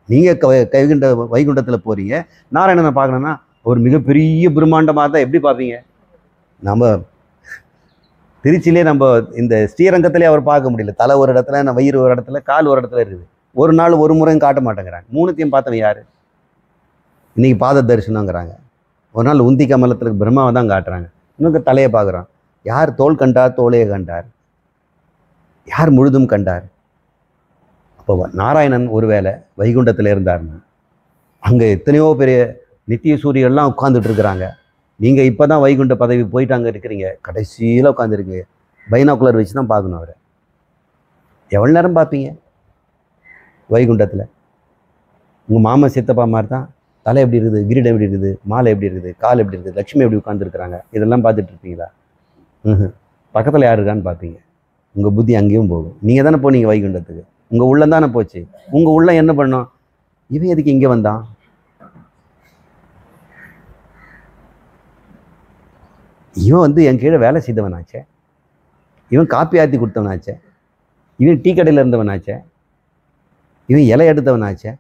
நீங்கள் வைகுண்டத்தில் போகிறீங்க, நாராயணனை பார்க்கணுன்னா ஒரு மிகப்பெரிய பிரம்மாண்டமாக தான் எப்படி பார்ப்பீங்க? நம்ம திருச்சியிலே நம்ம இந்த ஸ்ரீரங்கத்திலே அவர் பார்க்க முடியல. தலை ஒரு இடத்துல, வயிறு ஒரு இடத்துல, கால் ஒரு இடத்துல இருக்குது. ஒரு நாள் ஒரு முறையும் காட்ட மாட்டேங்கிறாங்க. 3த்தையும் பார்த்தவன் யார்? இன்றைக்கி பாத தரிசனங்கிறாங்க. ஒரு நாள் உந்தி கமலத்தில் பிரம்மாவை தான் காட்டுறாங்க. இன்னொரு தலையை பார்க்குறான். யார் தோல் கண்டார்? தோலையை கண்டார். யார் முழுதும் கண்டார்? அப்போ நாராயணன் ஒருவேளை வைகுண்டத்தில் இருந்தார்னா அங்கே எத்தனையோ பெரிய நித்திய சூரியெல்லாம் உட்காந்துட்டு இருக்கிறாங்க. நீங்கள் இப்போ தான் வைகுண்ட பதவி போயிட்டு அங்கே இருக்கிறீங்க, கடைசியில் உட்காந்துருக்கீங்க. பைனாக்குலர் வச்சு தான் பார்க்கணும் அவரை. எவ்வளோ நேரம் பார்ப்பீங்க வைகுண்டத்தில்? உங்கள் மாமா சித்தப்பா மாதிரி தான் தலை எப்படி இருக்குது, கிரீடம் எப்படி இருக்குது, மாலை எப்படி இருக்குது, கால் எப்படி இருக்குது, லட்சுமி எப்படி உட்காந்துருக்குறாங்க, இதெல்லாம் பார்த்துட்டு இருப்பீங்களா? பக்கத்தில் யார் இருக்கான்னு பார்ப்பீங்க. உங்கள் புத்தி அங்கேயும் போகும். நீங்கள் தானே போனீங்க வைகுண்டத்துக்கு, உங்கள் உள்ளம் தானே போச்சு. உங்கள் உள்ளம் என்ன பண்ணோம்? இவன் எதுக்கு இங்கே வந்தான்? இவன் என் கீழே வேலை செய்தவனாச்சே, இவன் காப்பி ஆற்றி கொடுத்தவனாச்சே, இவன் டீ கடையில் இருந்தவனாச்சே, இவன் இலை எடுத்தவனாச்சே,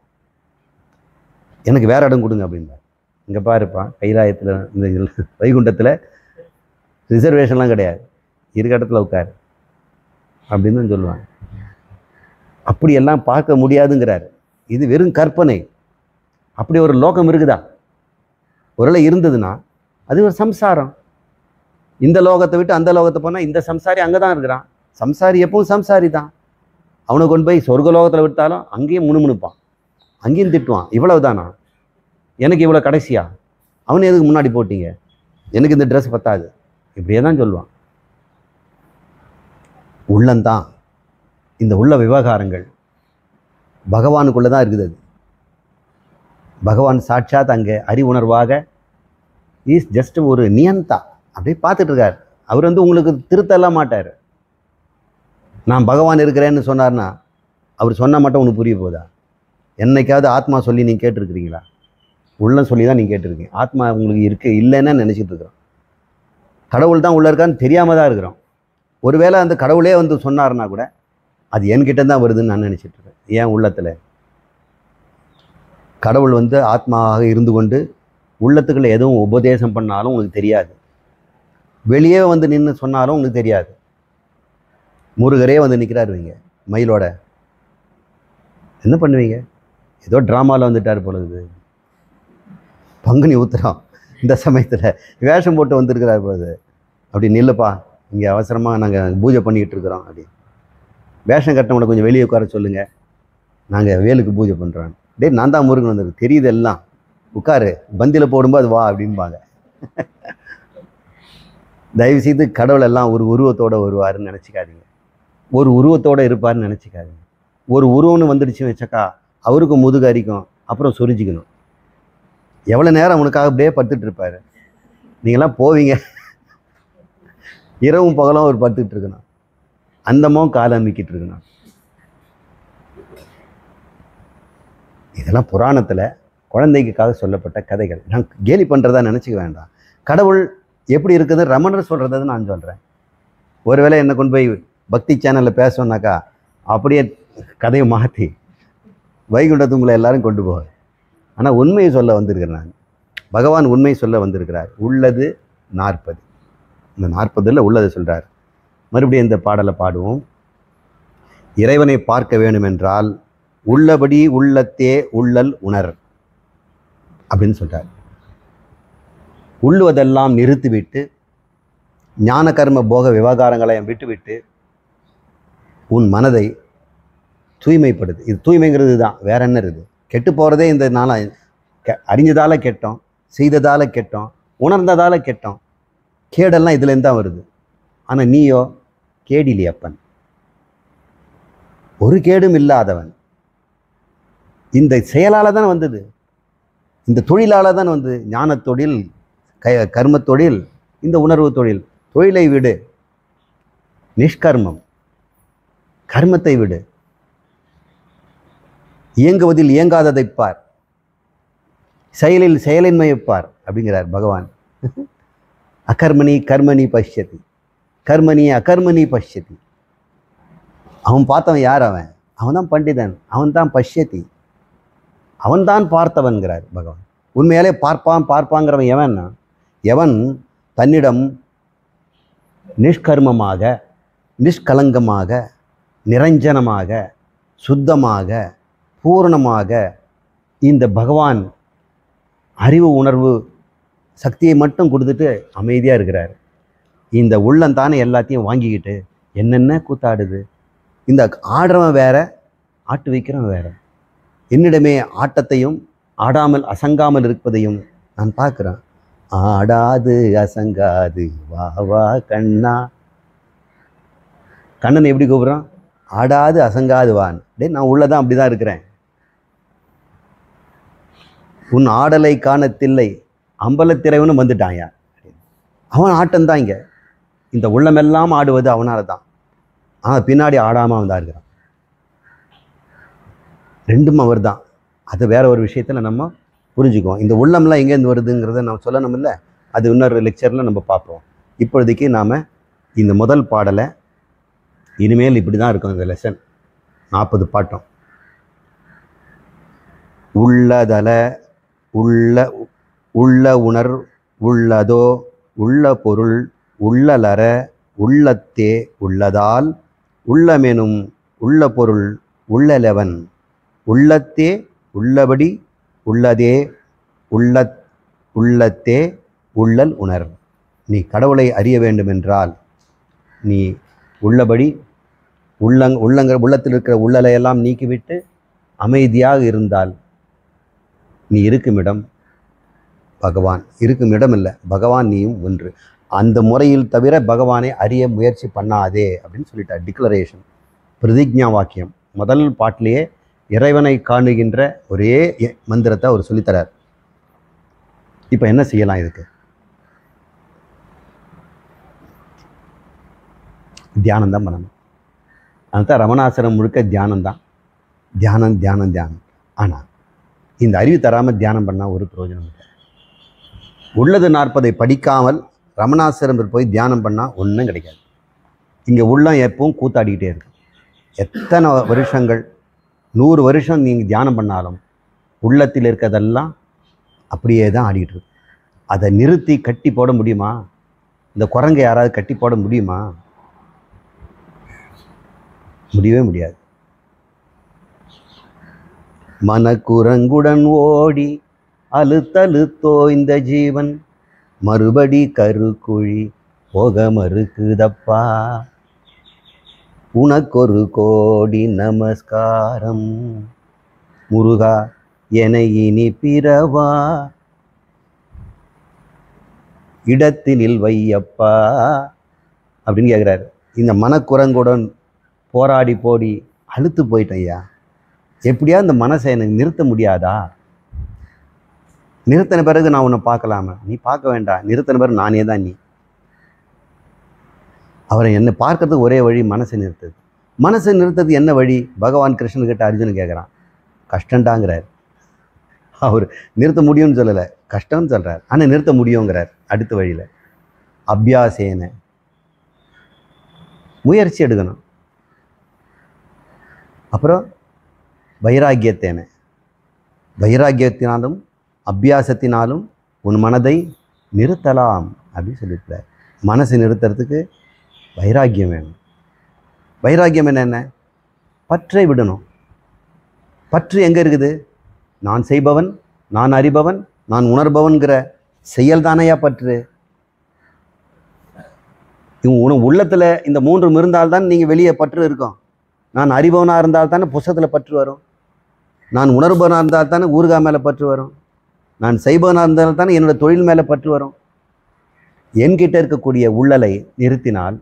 எனக்கு வேறு இடம் கொடுங்க அப்படின்பார். இங்கே பாருப்பான், கைலாயத்தில் இந்த வைகுண்டத்தில் ரிசர்வேஷன்லாம் கிடையாது, இருக்க இடத்துல உட்காரு அப்படின்னு தான் சொல்லுவாங்க. அப்படியெல்லாம் பார்க்க முடியாதுங்கிறார். இது வெறும் கற்பனை. அப்படி ஒரு லோகம் இருக்குதா? ஒருவேளை இருந்ததுன்னா அது ஒரு சம்சாரம். இந்த லோகத்தை விட்டு அந்த லோகத்தை போனால் இந்த சம்சாரி அங்கே தான் இருக்கிறான். சம்சாரி எப்பவும் சம்சாரி தான். அவனை கொண்டு போய் சொர்க்கலோகத்தில் விட்டாலும் அங்கேயும் முணுமுணுப்பான், அங்கேயும் திட்டுவான். இவ்வளவு தானா? எனக்கு இவ்வளோ கடைசியா? அவனை எதுக்கு முன்னாடி போட்டீங்க? எனக்கு இந்த ட்ரெஸ் பத்தாது, இப்படியே தான் சொல்லுவான். உள்ளந்தான் இந்த உள்ள விவகாரங்கள் பகவானுக்குள்ளே தான் இருக்குது. அது பகவான் சாட்சாத் அங்கே அறிவுணர்வாக இஸ் ஜஸ்ட் ஒரு நியந்தா அப்படியே பார்த்துட்டு இருக்கார். அவர் உங்களுக்கு திருத்தலாம் மாட்டார். நான் பகவான் இருக்கிறேன்னு சொன்னார்னா அவர் சொன்னால் மட்டும் உனக்கு புரிய போதா? என்னைக்காவது ஆத்மா சொல்லி நீங்கள் கேட்டிருக்கிறீங்களா? உள்ளம் சொல்லி தான் நீங்கள் கேட்டிருக்கீங்க. ஆத்மா உங்களுக்கு இருக்கு இல்லைன்னு நினச்சிட்டு இருக்கிறோம். கடவுள் தான் உள்ளே இருக்கான்னு தெரியாமல் தான் இருக்கிறோம். ஒருவேளை அந்த கடவுளே சொன்னார்னா கூட அது என்கிட்ட தான் வருதுன்னு நான் நினச்சிட்டு இருக்கேன். ஏன் உள்ளத்தில் கடவுள் ஆத்மாவாக இருந்து கொண்டு உள்ளத்துக்குள்ள எதுவும் உபதேசம் பண்ணாலும் உங்களுக்கு தெரியாது. வெளியே நின்று சொன்னாலும் உங்களுக்கு தெரியாது. முருகரே நிற்கிறாரு வைங்க மயிலோட, என்ன பண்ணுவீங்க? ஏதோ ட்ராமாவில் வந்துட்டார் பொழுது. பங்குனி உத்திரம் இந்த சமயத்தில் வேஷம் போட்டு வந்திருக்கிறார் பொழுது. அப்படி நில்லுப்பா, இங்கே அவசரமாக நாங்கள் பூஜை பண்ணிக்கிட்டு இருக்கிறோம். அப்படி வேஷம் கட்டினவனை கொஞ்சம் வெளியே உட்கார சொல்லுங்கள், நாங்கள் வேலுக்கு பூஜை பண்ணுறோம். டே நான் தான் முருகன் வந்திருக்கு தெரியுது எல்லாம், உட்காரு, பந்தியில் போடும்போது வா அப்படின்பாங்க. தயவுசெய்து கடவுள் எல்லாம் ஒரு உருவத்தோடு வருவாருன்னு நினச்சிக்காதீங்க, ஒரு உருவத்தோடு இருப்பாருன்னு நினச்சிக்காதீங்க. ஒரு உருவம்னு வந்துடுச்சு வச்சக்கா அவருக்கும் முதுகு அரிக்கும், அப்புறம் சொரிஞ்சிக்கணும். எவ்வளோ நேரம் அவனுக்காக அப்படியே படுத்துட்டு இருப்பார். நீங்களாம் போவீங்க, இரவும் பகலும் அவர் படுத்துக்கிட்டு இருக்கணும், அந்தமும் காலை அமைக்கிட்டு இருக்கணும். இதெல்லாம் புராணத்தில் குழந்தைக்காக சொல்லப்பட்ட கதைகள். நான் கேலி பண்ணுறதா நினச்சிக்க வேண்டாம். கடவுள் எப்படி இருக்குது ரமணர் சொல்கிறத நான் சொல்கிறேன். ஒருவேளை என்னை கொண்டு போய் பக்தி சேனலில் பேசணுன்னாக்கா அப்படியே கதையை மாற்றி வைகுண்டத்து உங்களை எல்லாரும் கொண்டு போவார். ஆனால் உண்மையை சொல்ல வந்திருக்கிறேன் நான். பகவான் உண்மை சொல்ல வந்திருக்கிறார். உள்ளது 40. இந்த 40ல் உள்ளதை சொல்கிறார். மறுபடியும் இந்த பாடலை பாடுவோம். இறைவனை பார்க்க வேண்டுமென்றால் உள்ளபடி உள்ளத்தே உள்ளல் உணர் அப்படின்னு சொல்கிறார். உள்ளுவதெல்லாம் நிறுத்திவிட்டு ஞான கர்ம போக விவகாரங்களை விட்டுவிட்டு உன் மனதை தூய்மைப்படுது. இது தூய்மைங்கிறது தான், வேற என்ன இருக்குது? கெட்டு போகிறதே இந்த நாளாக அறிஞ்சதால் கெட்டோம், செய்ததால் கெட்டோம், உணர்ந்ததால் கெட்டோம். கேடெல்லாம் இதுலேருந்து தான் வருது. ஆனால் நீயோ கேடிலியப்பன், ஒரு கேடும் இல்லாதவன். இந்த செயலால் தான் வந்தது, இந்த தொழிலால் தான் வந்து ஞான தொழில், கர்ம தொழில், இந்த உணர்வு தொழில். தொழிலை விடு, நிஷ்கர்மம், கர்மத்தை விடு, இயங்குவதில் இயங்காததை பார், செயலில் செயலின்மையை பார் அப்படிங்கிறார் பகவான். அகர்மணி கர்மணி பஷ்யதி, கர்மணி அகர்மணி பஷ்யதி. அவன் பார்த்தவன் யார்? அவன் தான் பண்டிதன், அவன் தான் பஷ்யதி, அவன்தான் பார்த்தவன்கிறார் பகவான். உண்மையாலே பார்ப்பாங்கிறவன் எவன்னா, எவன் தன்னிடம் நிஷ்கர்மமாக, நிஷ்கலங்கமாக, நிரஞ்சனமாக, சுத்தமாக, பூரணமாக இந்த பகவான் அறிவு உணர்வு சக்தியை மட்டும் கொடுத்துட்டு அமைதியாக இருக்கிறார். இந்த உள்ளந்தானே எல்லாத்தையும் வாங்கிக்கிட்டு என்னென்ன கூத்தாடுது. இந்த ஆடுறவன் வேற, ஆட்டு வைக்கிறவன் வேற. என்னிடமே ஆட்டத்தையும் ஆடாமல் அசங்காமல் இருப்பதையும் நான் பார்க்குறேன். ஆடாது அசங்காது வா வா கண்ணா. கண்ணன் எப்படி கூப்பிட்றான்? ஆடாது அசங்காது வான். டே, நான் உள்ளதான் அப்படி தான் இருக்கிறேன். உன் ஆடலை காணத்தில்லை அம்பலத்திரைவனும் வந்துட்டான். அவன் ஆட்டம்தான். இங்கே இந்த உள்ளமெல்லாம் ஆடுவது அவனால தான். ஆனால் பின்னாடி ஆடாமல் அவன் தான் இருக்கிறான். ரெண்டும் அவர் தான். அது வேற ஒரு விஷயத்தில் நம்ம புரிஞ்சுக்குவோம். இந்த உள்ளம்லாம் எங்கேருந்து வருதுங்கிறத நம்ம சொல்லணும் இல்லை, அது இன்னொரு லெக்சரில் நம்ம பார்ப்போம். இப்பொழுதைக்கு நாம் இந்த முதல் பாடலை, இனிமேல் இப்படி தான் இருக்கும் இந்த லெசன், 40 பாட்டம். உள்ளதல உள்ள உள்ள உணர் உள்ளதோ உள்ள பொருள் உள்ளலற உள்ளத்தே உள்ளதால் உள்ளமெனும் உள்ள பொருள் உள்ளலவன் உள்ளத்தே உள்ளபடி உள்ளதே உள்ளத்தே உள்ளல் உணர். நீ கடவுளை அறிய வேண்டுமென்றால் நீ உள்ளபடி உள்ளத்தில் இருக்கிற உள்ளலையெல்லாம் நீக்கிவிட்டு அமைதியாக இருந்தால் நீ இருக்கும் இடம் பகவான். இருக்கும் இடம் இல்லை, பகவான் நீயும் ஒன்று. அந்த முறையில் தவிர பகவானை அறிய முயற்சி பண்ணாதே அப்படின்னு சொல்லிட்டார். டிக்ளரேஷன், பிரதிஜ்ஞா வாக்கியம். முதல் பாட்டிலேயே இறைவனை காணுகின்ற ஒரே மந்திரத்தை அவர் சொல்லித்தரார். இப்போ என்ன செய்யலாம்? இதுக்கு தியானம் தான் பண்ணணும். அதுதான் ரமணாசிரம் முழுக்க தியானம்தான். தியானம் தியானம் தியானம். ஆனால் இந்த அறிவு தராமல் தியானம் பண்ணால் ஒரு பிரயோஜனம் இல்லை. உள்ளது 40 படிக்காமல் ரமணாசிரம் போய் தியானம் பண்ணால் ஒன்றும் கிடைக்காது. இங்கே உள்ளம் எப்பவும் கூத்தாடிக்கிட்டே இருக்கும். எத்தனை வருஷங்கள், 100 வருஷம் நீங்கள் தியானம் பண்ணாலும் உள்ளத்தில் இருக்கிறதெல்லாம் அப்படியே தான் ஆடிக்கிட்டு இருக்கு. அதை நிறுத்தி கட்டி போட முடியுமா? இந்த குரங்கை யாராவது கட்டி போட முடியுமா? முடியவே முடியாது. மனக்குரங்குடன் ஓடி அழுத்தழுத்தோ இந்த ஜீவன் மறுபடி கருக்குழி போக மறுக்குதப்பா. உனக்கொரு கோடி நமஸ்காரம் முருகா என இனி பிறவா இடத்தினில் வையப்பா அப்படின்னு கேட்குறாரு. இந்த மனக்குரங்குடன் போராடி போடி அழுத்து போயிட்டேன் ஐயா. எப்படியா இந்த மனசை எனக்கு நிறுத்த முடியாதா? நிறுத்தின பிறகு நான் உன்னை பார்க்கலாமா? நீ பார்க்க வேண்டாம். நிறுத்தின பிறகு நானே தான் நீ. அவரை என்னை பார்க்கறதுக்கு ஒரே வழி மனசை நிறுத்துது. மனசை நிறுத்துறது என்ன வழி? பகவான் கிருஷ்ணன் கிட்ட அர்ஜுனன் கேட்குறான். கஷ்டண்டாங்கிறார். அவர் நிறுத்த முடியும்னு சொல்லலை, கஷ்டம்னு சொல்கிறார். ஆனால் நிறுத்த முடியுங்கிறார் அடுத்த வழியில். அபியாசேன, முயற்சி எடுக்கணும். அப்புறம் வைராக்கியத்தேன, வைராக்கியத்தினாலும் அபியாசத்தினாலும் உன் மனதை நிறுத்தலாம் அப்படின்னு சொல்லியிருக்கிறார். மனசை நிறுத்துறதுக்கு வைராக்கியம் வேணும். வைராக்கியம் என்ன? பற்றை விடணும். பற்று எங்கே இருக்குது? நான் செய்பவன், நான் அறிபவன், நான் உணர்பவன்கிற செயல் தானையா பற்று. உள்ளத்தில் இந்த மூன்றும் இருந்தால்தான் நீங்கள் வெளியே பற்று இருக்கும். நான் அறிபவனாக இருந்தால்தானே புஸ்தகத்தில் பற்று வரும். நான் உணர்பவனாக இருந்தால்தானே ஊறுகாய் மேலே பற்று வரும். நான் செய்பவனாக இருந்தால்தானே என்னோடய தொழில் மேலே பற்று வரும். என்கிட்ட இருக்கக்கூடிய உள்ளலை நிறுத்தினால்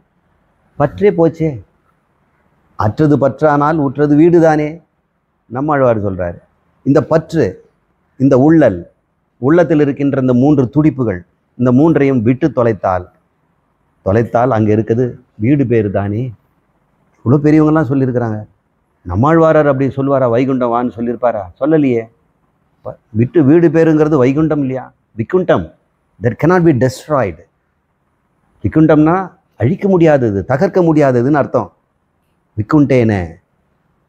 பற்றே போச்சே. அற்றது பற்றானால் உற்றது வீடு தானே நம்மாழ்வார் சொல்கிறார். இந்த பற்று, இந்த உள்ளல், உள்ளத்தில் இருக்கின்ற இந்த மூன்று துடிப்புகள், இந்த மூன்றையும் விட்டு தொலைத்தால் அங்கே இருக்குது வீடு பேர் தானே. இவ்வளோ பெரியவங்கெல்லாம் சொல்லியிருக்கிறாங்க. நம்மாழ்வாரர் அப்படி சொல்லுவாரா? வைகுண்டம் வான்னு சொல்லியிருப்பாரா? சொல்லலையே. விட்டு வீடு பேருங்கிறது வைகுண்டம் இல்லையா? விக்குண்டம், தட் cannot be destroyed. விக்குண்டம்னா அழிக்க முடியாதது, தகர்க்க முடியாததுன்னு அர்த்தம். விக்குண்டேன,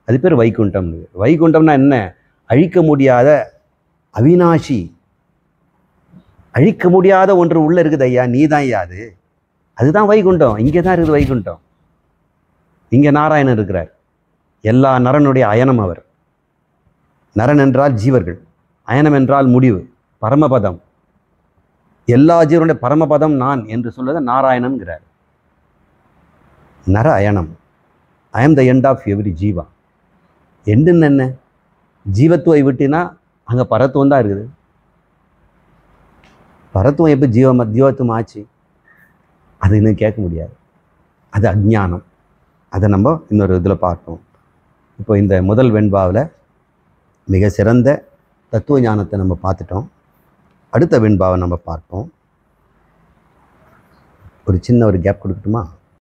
அது பேர் வைகுண்டம். வைகுண்டம்னா என்ன? அழிக்க முடியாத அவிநாசி, அழிக்க முடியாத ஒன்று உள்ள இருக்குது ஐயா, நீ தான் ஐயா அது. அதுதான் வைகுண்டம். இங்கே தான் இருக்குது வைகுண்டம். இங்கே நாராயணன் இருக்கிறார். எல்லா நரனுடைய அயனம் அவர். நரன் என்றால் ஜீவர்கள், அயனம் என்றால் முடிவு, பரமபதம். எல்லா ஜீவனுடைய பரமபதம் நான் என்று சொல்வது நாராயணன்கிறார். நர அயனம், I am the end of every jiva. எண்டுன்னு என்ன? ஜீவத்துவை விட்டினா அங்கே பரத்துவம் தான் இருக்குது. பரத்துவம் எப்போ ஜீவத்துவம் ஆச்சு? அது இன்னும் கேட்க முடியாது. அது அஜ்ஞானம். அதை நம்ம இன்னொரு இதில் பார்ப்போம். இப்போ இந்த முதல் வெண்பாவில் மிக சிறந்த தத்துவ ஞானத்தை நம்ம பார்த்துட்டோம். அடுத்த வெண்பாவை நம்ம பார்ப்போம். ஒரு சின்ன கேப் கொடுக்கட்டுமா?